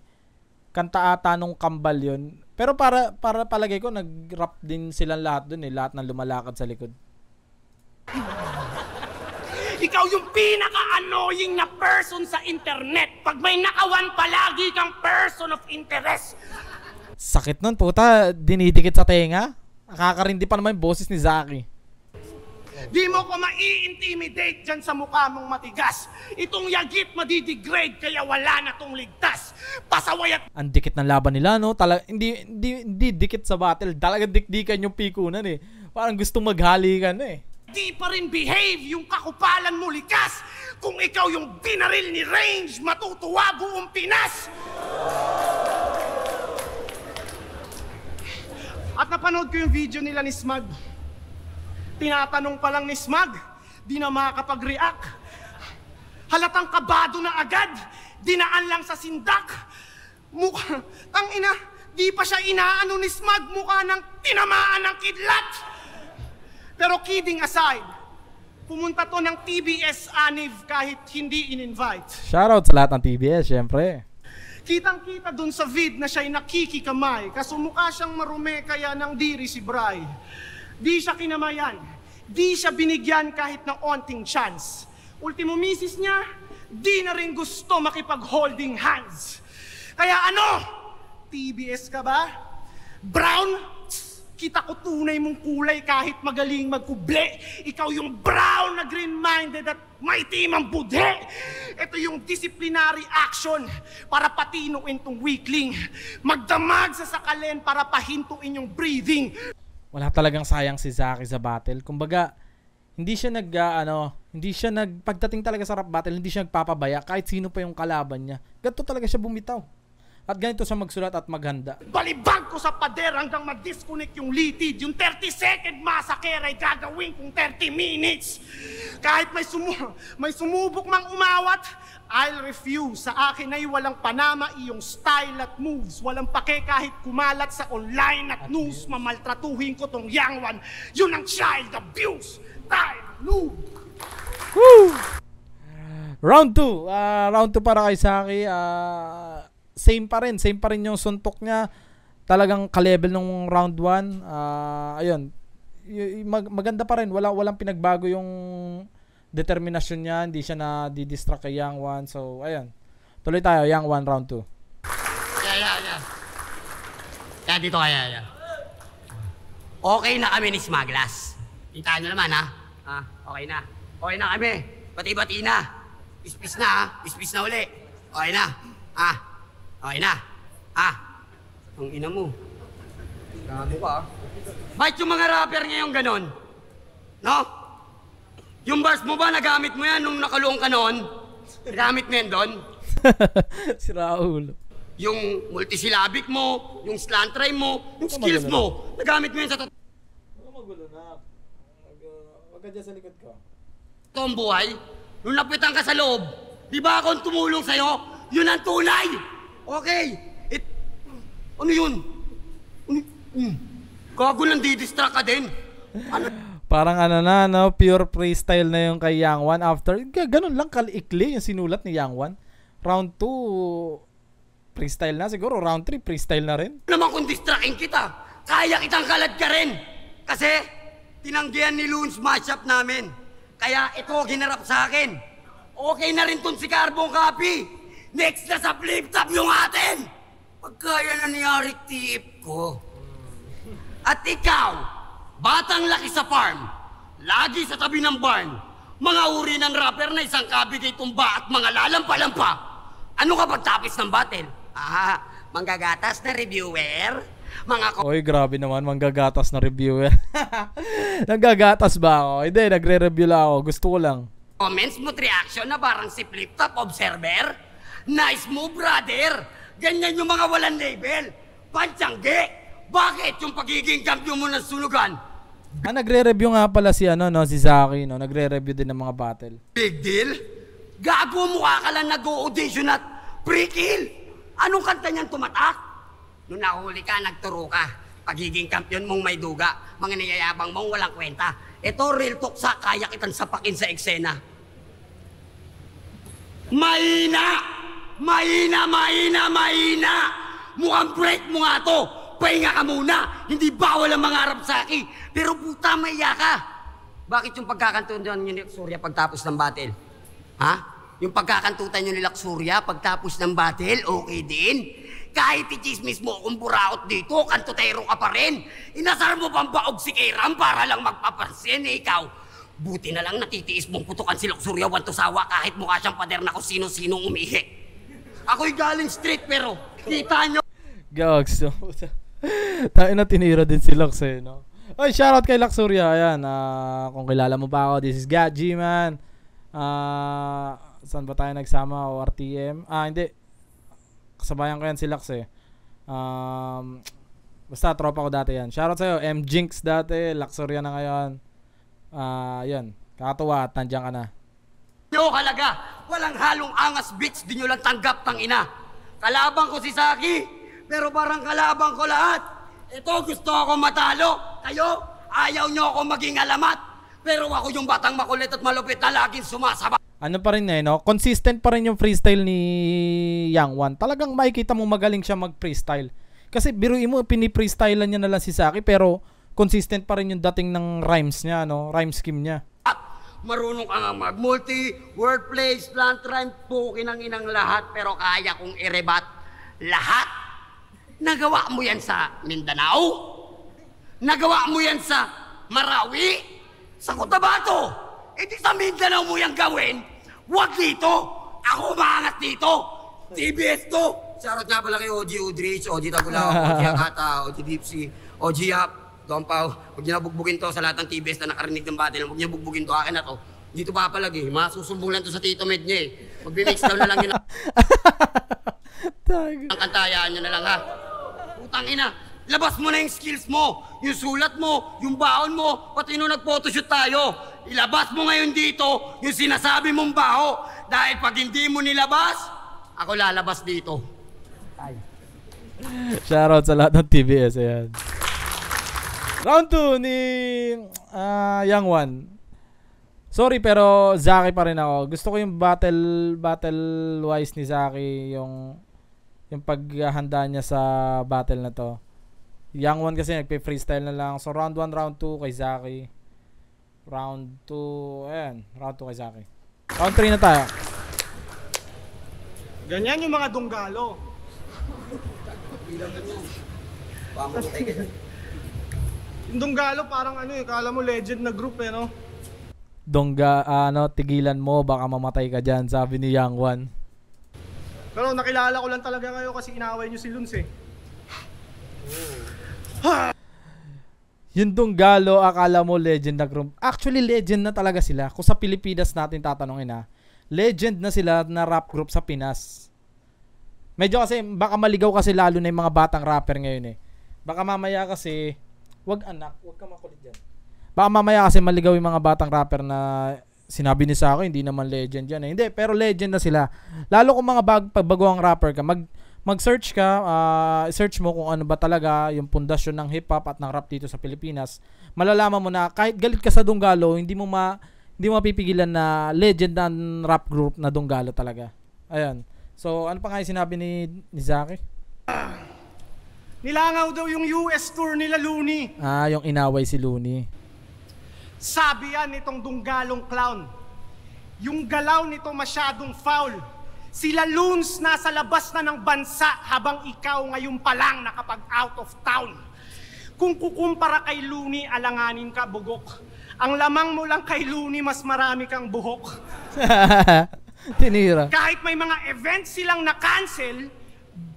S1: Kanta ata nung Kambal yun. Pero para palagay ko nagrap din silang lahat dun lahat ng lumalakad sa likod.
S2: Ikaw yung pinaka-annoying na person sa internet. Pag may nakawan, palagi kang person of interest.
S1: Sakit nun, puta. Dinidikit sa tenga. Nakakarindi pa naman yung boses ni Zaki.
S2: Di mo ko mai-intimidate dyan sa mukha mong matigas. Itong yagit madidegrade kaya wala na tong ligtas. Pasaway at...
S1: Ang dikit ng laban nila, no? Hindi dikit sa battle. Talagang dikdikan yung pikunan eh. Parang gustong maghalikan eh.
S2: Di pa rin behave yung kakupalan mo likas. Kung ikaw yung binaril ni Range, matutuwa buong Pinas. At napanood ko yung video nila ni Smug. Tinatanong pa lang ni Smug, di na makakapag-react. Halatang kabado na agad, dinaan lang sa sindak. Mukha, tangina, di pa siya inaano ni Smug, mukha ng tinamaan ng kidlat. Pero kidding aside, pumunta to ng TBS Aniv kahit hindi in-invite.
S1: Shoutout sa lahat ng TBS, syempre.
S2: Kitang-kita dun sa vid na siya'y nakikikamay, kaso mukha siyang marume kaya nang diri si Bray. Di siya kinamayan, di siya binigyan kahit ng onting chance. Ultimo misis niya, di na rin gusto makipag-holding hands. Kaya ano? TBS ka ba? Brown? Kita ko tunay mong kulay kahit magaling magkuble. Ikaw yung brown na green-minded at may timang budhe. Ito yung disciplinary action para patinuin tong weakling. Magdamag sa sakalin para pahintuin yung breathing.
S1: Wala talagang sayang si Zaki sa battle. Kumbaga, hindi siya pagdating talaga sa rap battle, hindi siya nagpapabaya kahit sino pa yung kalaban niya. Ganito talaga siya bumitaw. At ganito siya magsulat at maghanda.
S2: Balibag ko sa pader hanggang mag-disconnect yung litid. Yung 30-second massacre ay gagawin kong 30 minutes. Kahit may sumubok mang umawat, I'll refuse. Sa akin ay walang panama iyong style at moves. Walang pake kahit kumalat sa online at news. Mamaltratuhin ko tong young one. Yun ang child abuse. Time, noob.
S1: Woo! Round 2. Round 2 para kay Zaki. Same pa rin yung suntok niya. Talagang ka-level nung round 1. Ayun. Maganda pa rin. Walang pinagbago yung determinasyon niya. Hindi siya na-distract kay Young One. So, ayun. Tuloy tayo. Young One, round 2.
S3: Kaya dito kaya. Okay na kami ni Smaglas. Kita nyo naman, ha? Okay na. Okay na kami. Bati-bati na. Pispis na, ha? Pispis na uli. Okay na. Okay na. Ang ina mo. Gago ka. Bakit yung mga rapper ngayon ganon? No? Yung bars mo ba, nagamit mo yan nung nakaluong ka noon? Nagamit mo yan doon?
S1: Si Raul.
S3: Yung multisyllabic mo, yung slant rhyme mo, yung skills mo, nagamit mo yan sa
S1: Magulo na. Wag ka dyan sa likod ko.
S3: totoong buhay. Nung napitan ka sa loob, di ba akong tumulong sa'yo? Yun ang tunay! Okay. Ano yun? Gago lang didistract ka din.
S1: Parang pure freestyle na yung kay Young One after. Ganun lang kaliikli yung sinulat ni Young One. Round 2, freestyle na siguro. Round 3, freestyle na rin.
S3: Naman kung distracting kita, kaya kitang kalad ka rin. Kasi, tinanggihan ni Loons matchup namin. Kaya ito, ginarap sa akin. Okay na rin tong si Carbon Copy. Next na sa flip-top yung atin! Pagkaya nangyari tip ko. At ikaw, batang laki sa farm, lagi sa tabi ng barn, mga uri ng rapper na isang kabigay tumba at mga lalampa-lampa. Ano ka pagtapos ng battle? Manggagatas na reviewer?
S1: Oy, grabe naman, manggagatas na reviewer. Naggagatas ba ako? Hindi, nagre-review lang ako. Gusto ko lang.
S3: Comments mo't reaction na parang si flip-top observer? Nice move, brother! Ganyan yung mga walang label. Pantsangge! Bakit yung pagiging kampiyon mo ng sunugan?
S1: Nagre-review nga pala si si Zaki, no? Nagre-review din ng mga battle.
S3: Big deal? Gago mukha ka lang nag-audition at pre-kill! Anong kanta niyan tumatak? Nung nahuli ka, nagturo ka. Pagiging kampiyon mong may duga, mga niyayabang mong walang kwenta. Ito, real talk sa kaya kitang sapakin sa eksena. Mahina! Mahina! Mukhang break mo nga to! Pahinga ka muna! Hindi bawal ang mangarap sa akin! Pero puta, maiya ka! Bakit yung pagkakantutan nyo ni Luxuria pagtapos ng battle? Yung pagkakantutan nyo ni Luxuria pagtapos ng battle, okay din? Kahit i-chismis mo kung buraot dito, kantutero ka pa rin. Inasar mo pang baog si Kairam para lang magpapansin, ikaw. Buti na lang natitiis mong putukan si Luxuria Wantosawa kahit mukha siyang pader na kung sino-sinong umihi. Ako'y galing street pero kita nyo.
S1: Gags. Tayo na tinira din si Lux no? Oy, shoutout kay Luxuria. Ayan, kung kilala mo pa ako, this is Gaji, man. Saan ba tayo nagsama? O RTM? Hindi. Kasabayan ko yan si Lux basta tropa ko dati yan. Shoutout sa'yo, M-Jinx dati, Luxuria na ngayon. Yan, kakatuwa at nandiyan ka na.
S3: Yo, halaga, walang halong angas bitch, di nyo lang tanggap tang ina. Kalabang ko si Saki, pero parang kalabang ko lahat. Ito, gusto ako matalo. Kayo, ayaw nyo ako maging alamat. Pero ako yung batang makulit at malupit na laging sumasaba.
S1: Ano pa rin no? Consistent pa rin yung freestyle ni Young One. Talagang makikita mo magaling siya mag-freestyle. Kasi biruin mo, pini-freestylean niya na lang si Saki, pero consistent pa rin yung dating ng rhymes niya, rhyme scheme niya.
S3: Marunong ka nga mag-multi, wordplay, slant rhyme, pukin ang inang lahat, pero kaya kong irebat lahat. Nagawa mo yan sa Mindanao? Nagawa mo yan sa Marawi? Sa Cotabato? E di sa Mindanao mo yan gawin? Huwag dito! Ako umaangat dito! TBS to! Shoutout nga pala kay OG Udrich, OG Tagulao, OG Akata, OG Dipsy, OG Yap, Dompaw. Huwag niyo na bugbugin to sa lahat ng TBS na nakarinig ng battle. Huwag niyo bugbugin to, akin na to. Dito papalagi, masusumbong lang to sa Tito Med niya eh. Magbi-mix down na lang yun. Ang kantayaan niyo na lang ha. Putang ina, labas mo na yung skills mo, yung sulat mo, yung baon mo, pati nung nag-photoshoot tayo. Ilabas mo ngayon dito yung sinasabi mong baho. Dahil pag hindi mo nilabas, ako lalabas dito. Ay.
S1: Shoutout sa lahat ng TBS, ayan. Round 2 ni Young One. Sorry pero Zaki pa rin ako. Gusto ko yung battle wise ni Zaki, yung paghahanda niya sa battle na to. Young One kasi nagpe-freestyle na lang. So round 1, round 2 kay Zaki. Round 2, ayan, round 2 kay Zaki. Round 3 na tayo.
S2: Ganyan yung mga dunggalo. Yung dunggalo parang ano eh, kala mo legend na group eh, no?
S1: Tigilan mo, baka mamatay ka dyan, sabi ni Young One.
S2: Pero nakilala ko lang talaga kayo kasi inaway nyo si Luns eh.
S1: Yung Dunggalo, akala mo legend na group. Actually, legend na talaga sila. Kung sa Pilipinas natin tatanungin ha, legend na sila na rap group sa Pinas. Medyo kasi, baka maligaw kasi lalo na yung mga batang rapper ngayon eh. Baka mamaya kasi, wag ka makulit dyan. Baka mamaya kasi maligaw yung mga batang rapper na sinabi ni sa akin, hindi naman legend yan eh. Hindi, pero legend na sila. Lalo kung mga baguang rapper ka, mag-search ka, search mo kung ano ba talaga yung pundasyon ng hip-hop at ng rap dito sa Pilipinas. Malalaman mo na kahit galit ka sa Dunggalo, hindi mo mapipigilan na legend ng rap group na Dunggalo talaga. Ayan. So, ano pa nga yung sinabi ni Zaki?
S2: Nilangaw daw yung US tour nila Looney.
S1: Yung inaway si Looney.
S2: Sabi yan nitong Dunggalong clown. Yung galaw nito masyadong foul. Sila Loons nasa labas na ng bansa habang ikaw ngayon pa lang nakapag out of town. Kung kukumpara kay Looney, alanganin ka bugok. Ang lamang mo lang kay Looney, mas marami kang buhok.
S1: Tinira.
S2: Kahit may mga events silang na-cancel,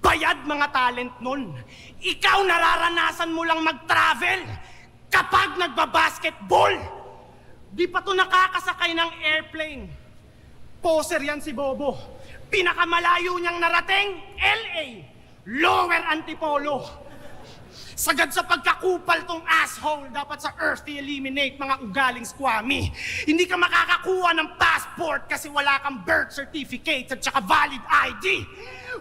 S2: bayad mga talent nun. Ikaw nararanasan mo lang mag-travel kapag nagbabasketball. Di pa to nakakasakay ng airplane. Poser yan si Bobo. Pinakamalayo niyang narating, LA, Lower Antipolo. Sagad sa pagkakupal tong asshole, dapat sa earth i-eliminate mga ugaling squammy. Hindi ka makakakuha ng passport kasi wala kang birth certificate at saka valid ID.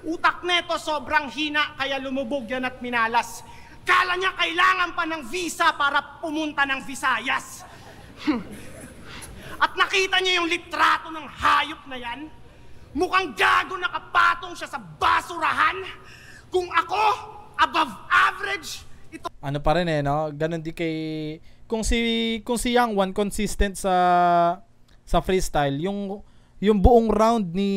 S2: Utak neto sobrang hina kaya lumubog yan at minalas. Kala niya kailangan pa ng visa para pumunta ng Visayas. At nakita niya yung litrato ng hayop na yan? Mukhang gago nakapatong siya sa basurahan. Kung ako, above average, ito...
S1: Ano pa rin eh, no? Ganon di kay... Kung si Young One consistent sa freestyle, yung buong round ni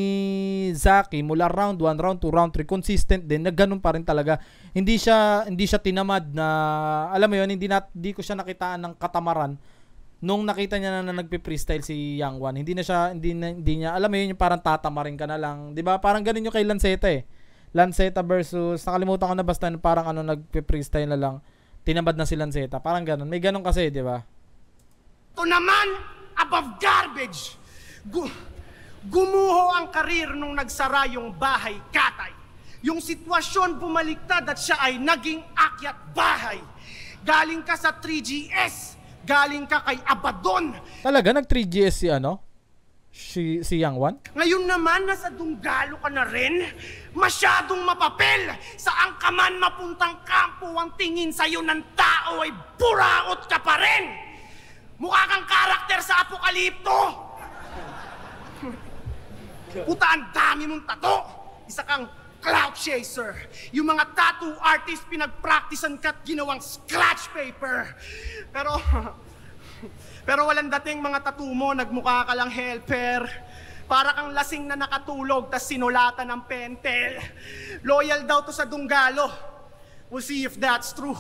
S1: Zaki, mula round 1, round 2, round 3, consistent din, na ganun pa rin talaga. Hindi siya tinamad na, alam mo yun, hindi ko siya nakitaan ng katamaran nung nakita niya na nagpe-freestyle si Young One. Hindi niya, alam mo yun, yung parang tatamarin ka na lang. 'Di ba? Parang ganun yung kay Lanceta eh. Lanceta versus, nakalimutan ko na basta parang nagpe-freestyle na lang. Tinamad na si Lanceta. Parang ganun. May ganun kasi, 'di ba?
S2: Ito naman, above garbage. Gumuho ang karir nung nagsara yung bahay katay. Yung sitwasyon bumaliktad at siya ay naging akyat bahay. Galing ka sa 3GS. Galing ka kay Abaddon.
S1: Talaga? Nag-3GS si Young One?
S2: Ngayon naman, nasa Dunggalo ka na rin. Masyadong mapapel. Saan ka man mapuntang kampo, ang tingin sa'yo ng tao ay buraot ka pa rin. Mukha kang karakter sa Apokalipto. Puta, ang dami mong tato. Isa kang clout chaser. Yung mga tattoo artist pinagpracticean ka't ginawang scratch paper. Pero walang dating mga tattoo mo, nagmukha ka lang helper. Para kang lasing na nakatulog tas sinulatan ng pentel. Loyal daw to sa Dunggalo. We'll see if that's true.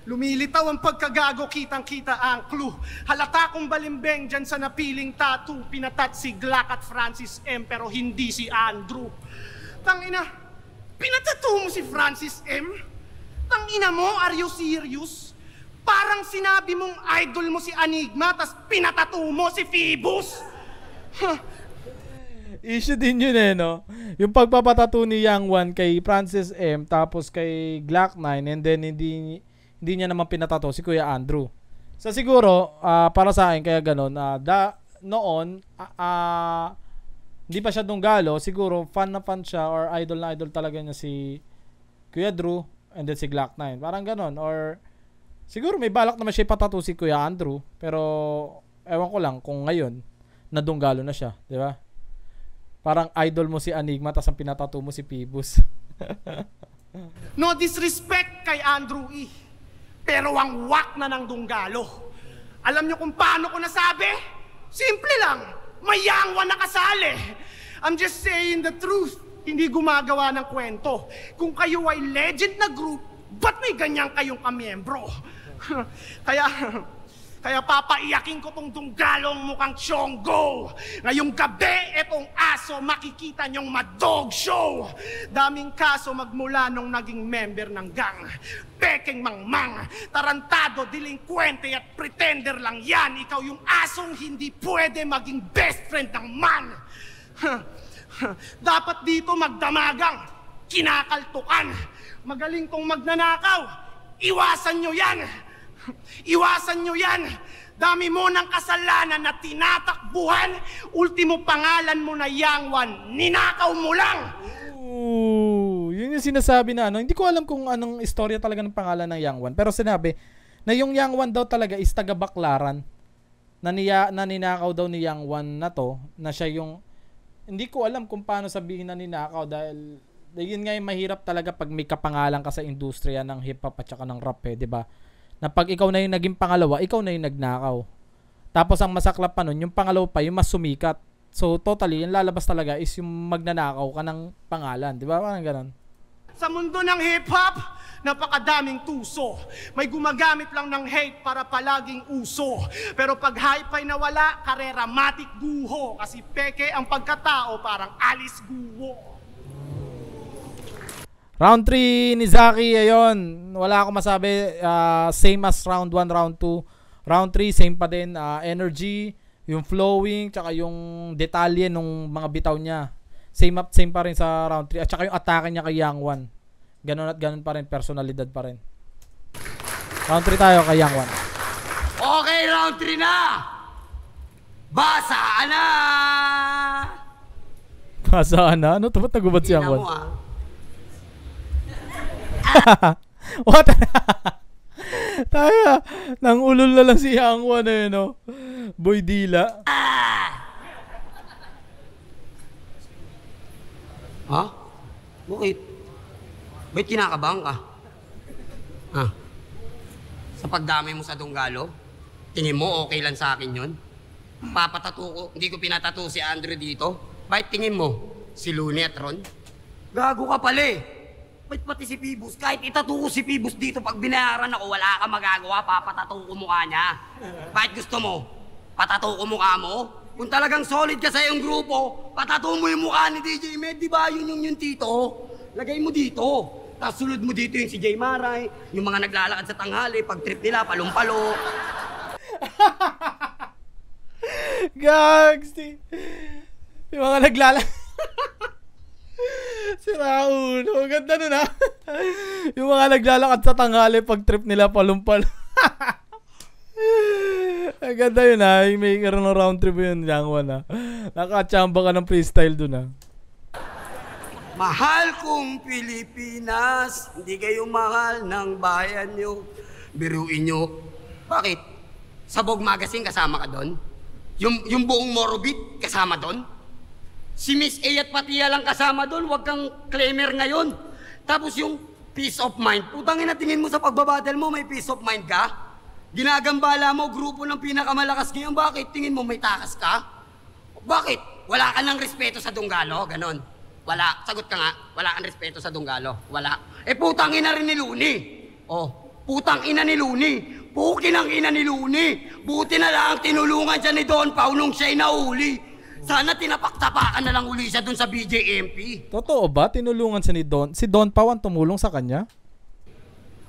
S2: Lumilitaw ang pagkagago, kitang-kita ang clue. Halata kong balimbing dyan sa napiling tattoo. Pinatat si Glock at Francis M. pero hindi si Andrew. Tangina, pinatattoo mo si Francis M? Tangina mo, are you serious? Parang sinabi mong idol mo si Enigma tas pinatattoo mo si Phoebus.
S1: Issue din yun eh, no? Yung pagpapatattoo ni Yang Wan kay Francis M. tapos kay Glock 9 and then hindi niya naman pinatato si Kuya Andrew. So siguro, para sa akin, kaya ganun, noon, hindi pa siya dunggalo, siguro fan na fan siya or idol na idol talaga niya si Kuya Drew and then si Glock 9. Parang ganun. Or siguro may balak naman siya ipatato si Kuya Andrew, pero ewan ko lang kung ngayon, nadunggalo na siya, di ba? Parang idol mo si Enigma tapos ang pinatato mo si Phoebus.
S2: No disrespect kay Andrew E. Pero ang wak na ng dunggalo. Alam niyo kung paano ko nasabi? Simple lang. May Yang Wan nakasali. I'm just saying the truth. Hindi gumagawa ng kwento. Kung kayo ay legend na group, ba't may ganyan kayong kamiyembro? Kaya papaiyakin ko tong dunggalong mukhang Chonggo. Ngayong gabi, etong aso makikita nyong madog show. Daming kaso magmula nung naging member ng gang. Peking mangmang, tarantado, delinkwente at pretender lang yan. Ikaw yung asong hindi pwede maging best friend ng man. Dapat dito magdamagang, kinakaltukan. Magaling tong magnanakaw. Iwasan nyo yan. Iwasan nyo yan. Dami mo ng kasalanan na tinatakbuhan. Ultimo pangalan mo na Yang Wan, ninakaw mo lang.
S1: Ooh, yun yung sinasabi na ano. Hindi ko alam kung anong istorya talaga ng pangalan ng Yang Wan. Pero sinabi na yung Yang Wan daw talaga is taga-Baklaran. Na ninakaw daw ni Yang Wan na to. Na siya yung... Hindi ko alam kung paano sabihin na ninakaw dahil... Yun nga yung mahirap talaga pag may kapangalan ka sa industriya ng hip-hop at saka ng rap eh, di ba? Na pag ikaw na yung naging pangalawa, ikaw na yung nagnakaw. Tapos ang masaklap pa nun, yung pangalawa pa, yung mas sumikat. So totally, yung lalabas talaga is yung magnanakaw ka ng pangalan. Di ba? Parang ganun.
S2: Sa mundo ng hip-hop, napakadaming tuso. May gumagamit lang ng hate para palaging uso. Pero pag hype ay nawala, kareramatic guho. Kasi peke ang pagkatao, parang Alice Guho.
S1: Round 3 ni Zaki, ayun. Wala akong masabi. Same as round 1, round 2. Round 3, same pa din. Energy, yung flowing, tsaka yung detalye ng mga bitaw niya. Same pa rin sa round 3. At tsaka yung atake niya kay Yang Wan. Ganon at ganon pa rin. Personalidad pa rin. Round 3 tayo kay Yang Wan.
S3: Okay, round 3 na! Basaan na!
S1: Basaan na? Ano? Ba't nagubad si Yang Wan?
S3: What?
S1: Tayo, nang ulol na lang si Yang Wan eh, no? Boy Dila.
S3: Ha? Bakit? Ba't kinakabang ka? Ha? Sa pagdami mo sa dunggalo? Tingin mo okay lang sa akin yun? Papatato ko, hindi ko pinatato si Andrew dito? Bakit tingin mo? Si Looney at Ron? Gago ka pala eh! Ba't pati si Phoebus? Kahit itatato ko si Phoebus dito, pag binayaran ako, wala kang magagawa, papatato ko mukha niya. Bakit gusto mo? Patato ko mukha mo? Kung talagang solid ka sa iyong grupo, patato mo yung mukha ni DJ Med, di ba? Yun yung tito. Lagay mo dito. Tapos sunod mo dito yung si Jay Maray, yung mga naglalakad sa tanghali, pag trip nila, palumpalo.
S1: Gags! Yung mga naglalakad. Si Rauno, ganda nun ha. Yung mga naglalakad sa tanghali pag trip nila palumpal. Ang ganda yun ha. Yung may karoon ng round trip yun, Yang Wan ha. Nakachamba ka ng freestyle dun ha.
S3: Mahal kong Pilipinas, hindi kayo mahal ng bayan nyo. Biruin nyo. Bakit? Sabog Magazine kasama ka doon? Yung buong Morobit kasama doon? Si Miss A at Patia lang kasama doon, wag kang claimer ngayon. Tapos yung peace of mind, putang ina, tingin mo sa pagbabattle mo, may peace of mind ka? Ginagambala mo, grupo ng pinakamalakas ngayon, bakit? Tingin mo may takas ka? Bakit? Wala ka ng respeto sa dunggalo, ganon. Wala, sagot ka nga, wala kang respeto sa dunggalo, wala. Eh putang ina rin ni Looney. Oh, Putang ina ni Luni. Pukin ang ina ni Luni. Buti na lang tinulungan siya ni Don Pao nung siya'y nahuli. Sana tinapak-tapakan na lang uli siya dun sa BJMP.
S1: Totoo ba? Tinulungan siya ni Don? Si Don Pao ang tumulong sa kanya?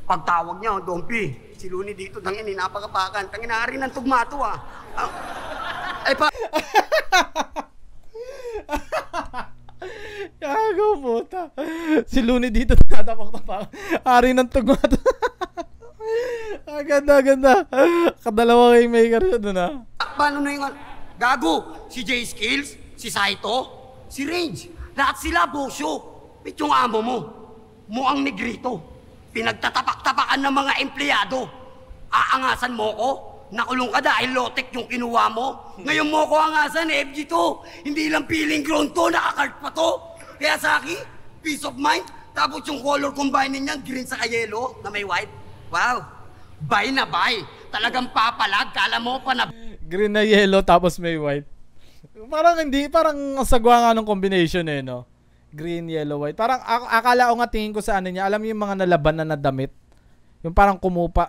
S3: Pagtawag niya, Don P, si Luni dito, tangin, napakapakan. Tangin, nari ng tugma to ah. Ay pa...
S1: Gago puta. Si Luni dito tatapak-tapak. Ari ng tugma to. Ganda. Kadalawa kaymaker siya dun ah.
S3: Paano na yung... Gago, si J Skills, si Saito, si Range. Lahat sila, bosyo. Pit yung amo mo. Muang negrito. Pinagtatapak-tapakan ng mga empleyado. Aangasan mo ko? Nakulong ka dahil lotek yung kinuha mo. Ngayon mo ko angasan, FG to. Hindi lang peeling ground to, nakakart pa to. Kaya Saki, peace of mind. Tapos yung color combining niya, green sa yellow na may white. Wow, buy na buy. Talagang papalag, kala mo pa na...
S1: Green na yellow tapos may white. Parang hindi, parang sagwa nga ng combination eh, no? Green, yellow, white. Parang akala ko nga tingin ko sa ano niya, alam mo yung mga nalaban na nadamit? Yung parang kumupa,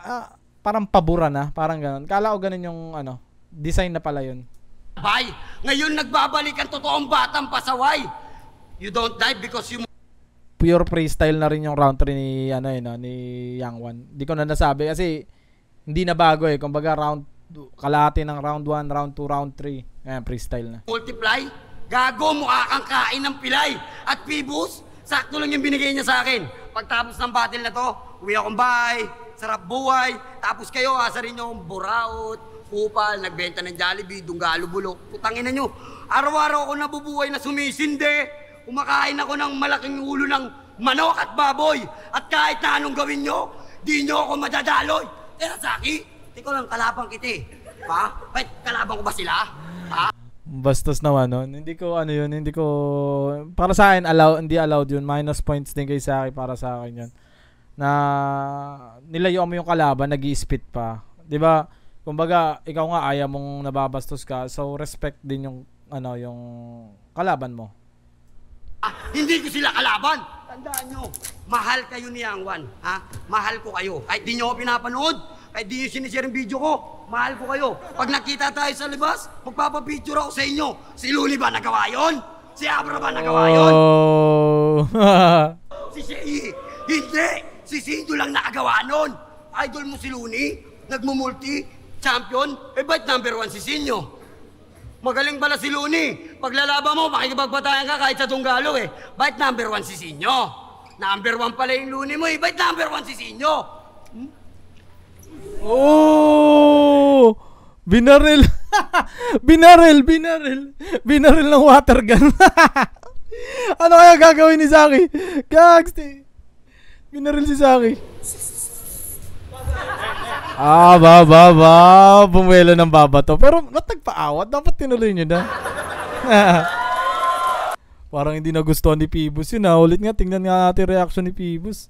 S1: parang pabura na, parang ganun. Kala ko ganun yung ano, design na pala yun.
S3: Bye! Ngayon nagbabalik ang totoong batang pasaway. You don't die because you...
S1: Pure freestyle na rin yung round 3 ni, ano no, ni Yang Wan. Hindi ko na nasabi kasi hindi na bago eh. Kumbaga kalahati ng round 1, round 2, round 3. Ayan, freestyle na.
S3: Multiply? Gago, mukha kang kain ng pilay. At Pibus, sakto lang yung binigay niya sa akin. Pagtapos ng battle na to, uwi akong bahay, sarap buhay. Tapos kayo, asa rin yung buraot, kupal, nagbenta ng Jollibee, dunggalo, bulok. Putangin na nyo, araw-araw ako nabubuhay na sumisinde. Kumakain ako ng malaking ulo ng manok at baboy. At kahit na anong gawin nyo, di nyo ako madadaloy. Kaya Saki, tiko lang, kalabang kita eh. Ha? Wait, kalabang ko ba sila? Ha?
S1: Bastos naman nun. Hindi ko ano yun, hindi ko para sa akin hindi allowed yun. Minus points din kay Saki para sa akin yun. Na nilayo mo yung kalaban, nag-i-spit pa. 'Di ba? Kumbaga, ikaw nga ayaw mong nababastos ka, so respect din yung ano, yung kalaban mo.
S3: Hindi ko sila kalaban. Tandaan nyo, mahal kayo ni Yang Wan. Ha? Mahal ko kayo. Kahit di nyo ako pinapanood, kahit di nyo sinishare yung video ko, mahal ko kayo. Pag nakita tayo sa libas, magpapapicture ako sa inyo. Si Luni ba nagawa yun? Si Abra ba nagawa yun? Si Shei, hindi. Si Sindo lang nakagawa nun. Idol mo si Luni, nagmumulti, champion, ba't number 1 si Sinyo? Magaling pala si Luni. Paglalaban mo, makikipagbatayan ka kahit sa tunggalo eh. Ba't number 1 si Sinyo? Number 1 pala yung Luni mo eh. Ba't number 1 si Sinyo?
S1: Oh! Binaril. Binaril ng water gun. Ano kaya gagawin ni Saki? Gags. Binaril si Saki. Bumuelo ng baba to. Pero ba't nagpaawat? Dapat tinuloy nyo na. Parang hindi nagustuhan ni Pibus yun ha. Ulit nga, tingnan nga natin reaction ni Pibus.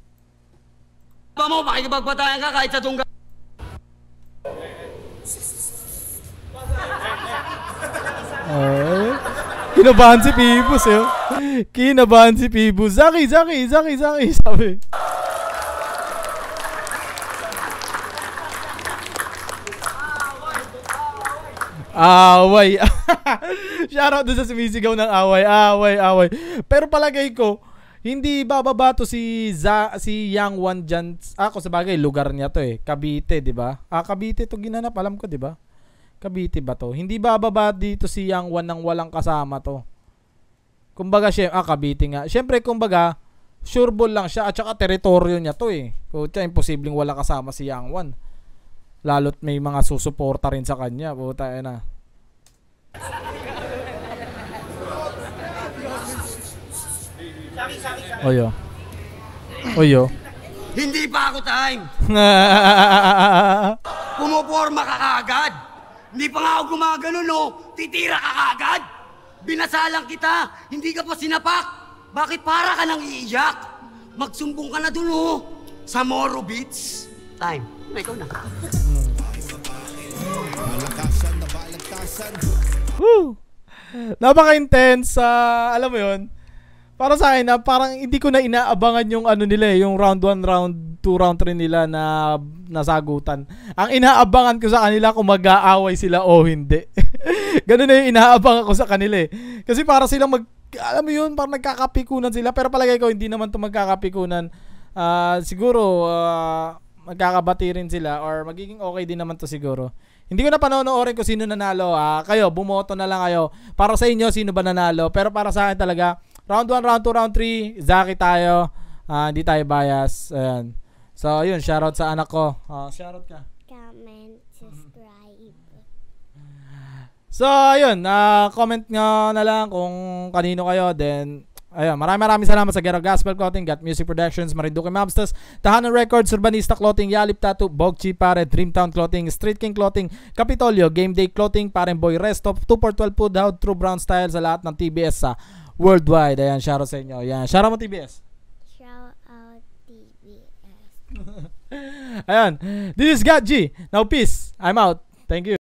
S3: Ba mo, makikipagbatayan ka kahit sa tunggalo.
S1: Kinabahan si Pibus eh. Kinabahan si Pibus. Saki, sabi. Away. Shoutout doon sa sumisigaw ng away. Pero palagay ko, hindi bababa to si Yang Wan dyan. Ako sa bagay, lugar niya to eh. Cavite, di ba? Cavite to ginanap, alam ko, di ba? Cavite ba to? Hindi bababa dito si Yang Wan nang walang kasama to. Kumbaga, Cavite nga. Siyempre, kumbaga, sure ball lang siya at saka teritoryo niya to eh. Puta, imposibleng wala kasama si Yang Wan. Lalo't may mga susuporta rin sa kanya. Puta, na. Oyo.
S3: Hindi pa ako time. Pumuporma ka kaagad. Hindi pa nga ako gumagano, no? Titira ka kaagad. Binasalang kita. Hindi ka pa sinapak. Bakit para ka nang iiyak? Magsumbong ka na dun, oh. Sa Moro Beach. Time. Ikaw na.
S1: Woo! Napaka-intense. Alam mo yun? Para sa akin na parang hindi ko na inaabangan yung ano nila yung round 1, round 2, round 3 nila na nasagutan. Ang inaabangan ko sa kanila kung mag-aaway sila o hindi. Ganun na yung inaabangan ko sa kanila eh. Kasi para silang alam mo yun, parang nagkakapikunan sila. Pero palagay ko hindi naman to magkakapikunan. Siguro magkakabati rin sila or magiging okay din naman to siguro. Hindi ko na panonoorin kung sino nanalo. Kayo, bumoto na lang kayo. Para sa inyo, sino ba nanalo? Pero para sa akin talaga, round 1, round 2, round 3, Zaki tayo. Hindi tayo bias. Ayan. So, yun. Shoutout sa anak ko. Shoutout ka.
S4: Comment, subscribe.
S1: So, ayun. Comment nga na lang kung kanino kayo. Then, ayun. Maraming salamat sa Ghetto Gospel Clothing, Got Music Productions, Marinduque Mobsters, Tahanan Records, Urbanista Clothing, Yalip Tattoo, Bogchi Pare, Dreamtown Clothing, Street King Clothing, Capitolio, Game Day Clothing, Pareng Boy Resto, 2x12 Food House, True Brown Style sa lahat ng TBS sa worldwide. Ayan, shoutout sa inyo. Ayan, shoutout mo TBS.
S4: Shout out TBS.
S1: Ayan. This is God G. Now peace. I'm out. Thank you.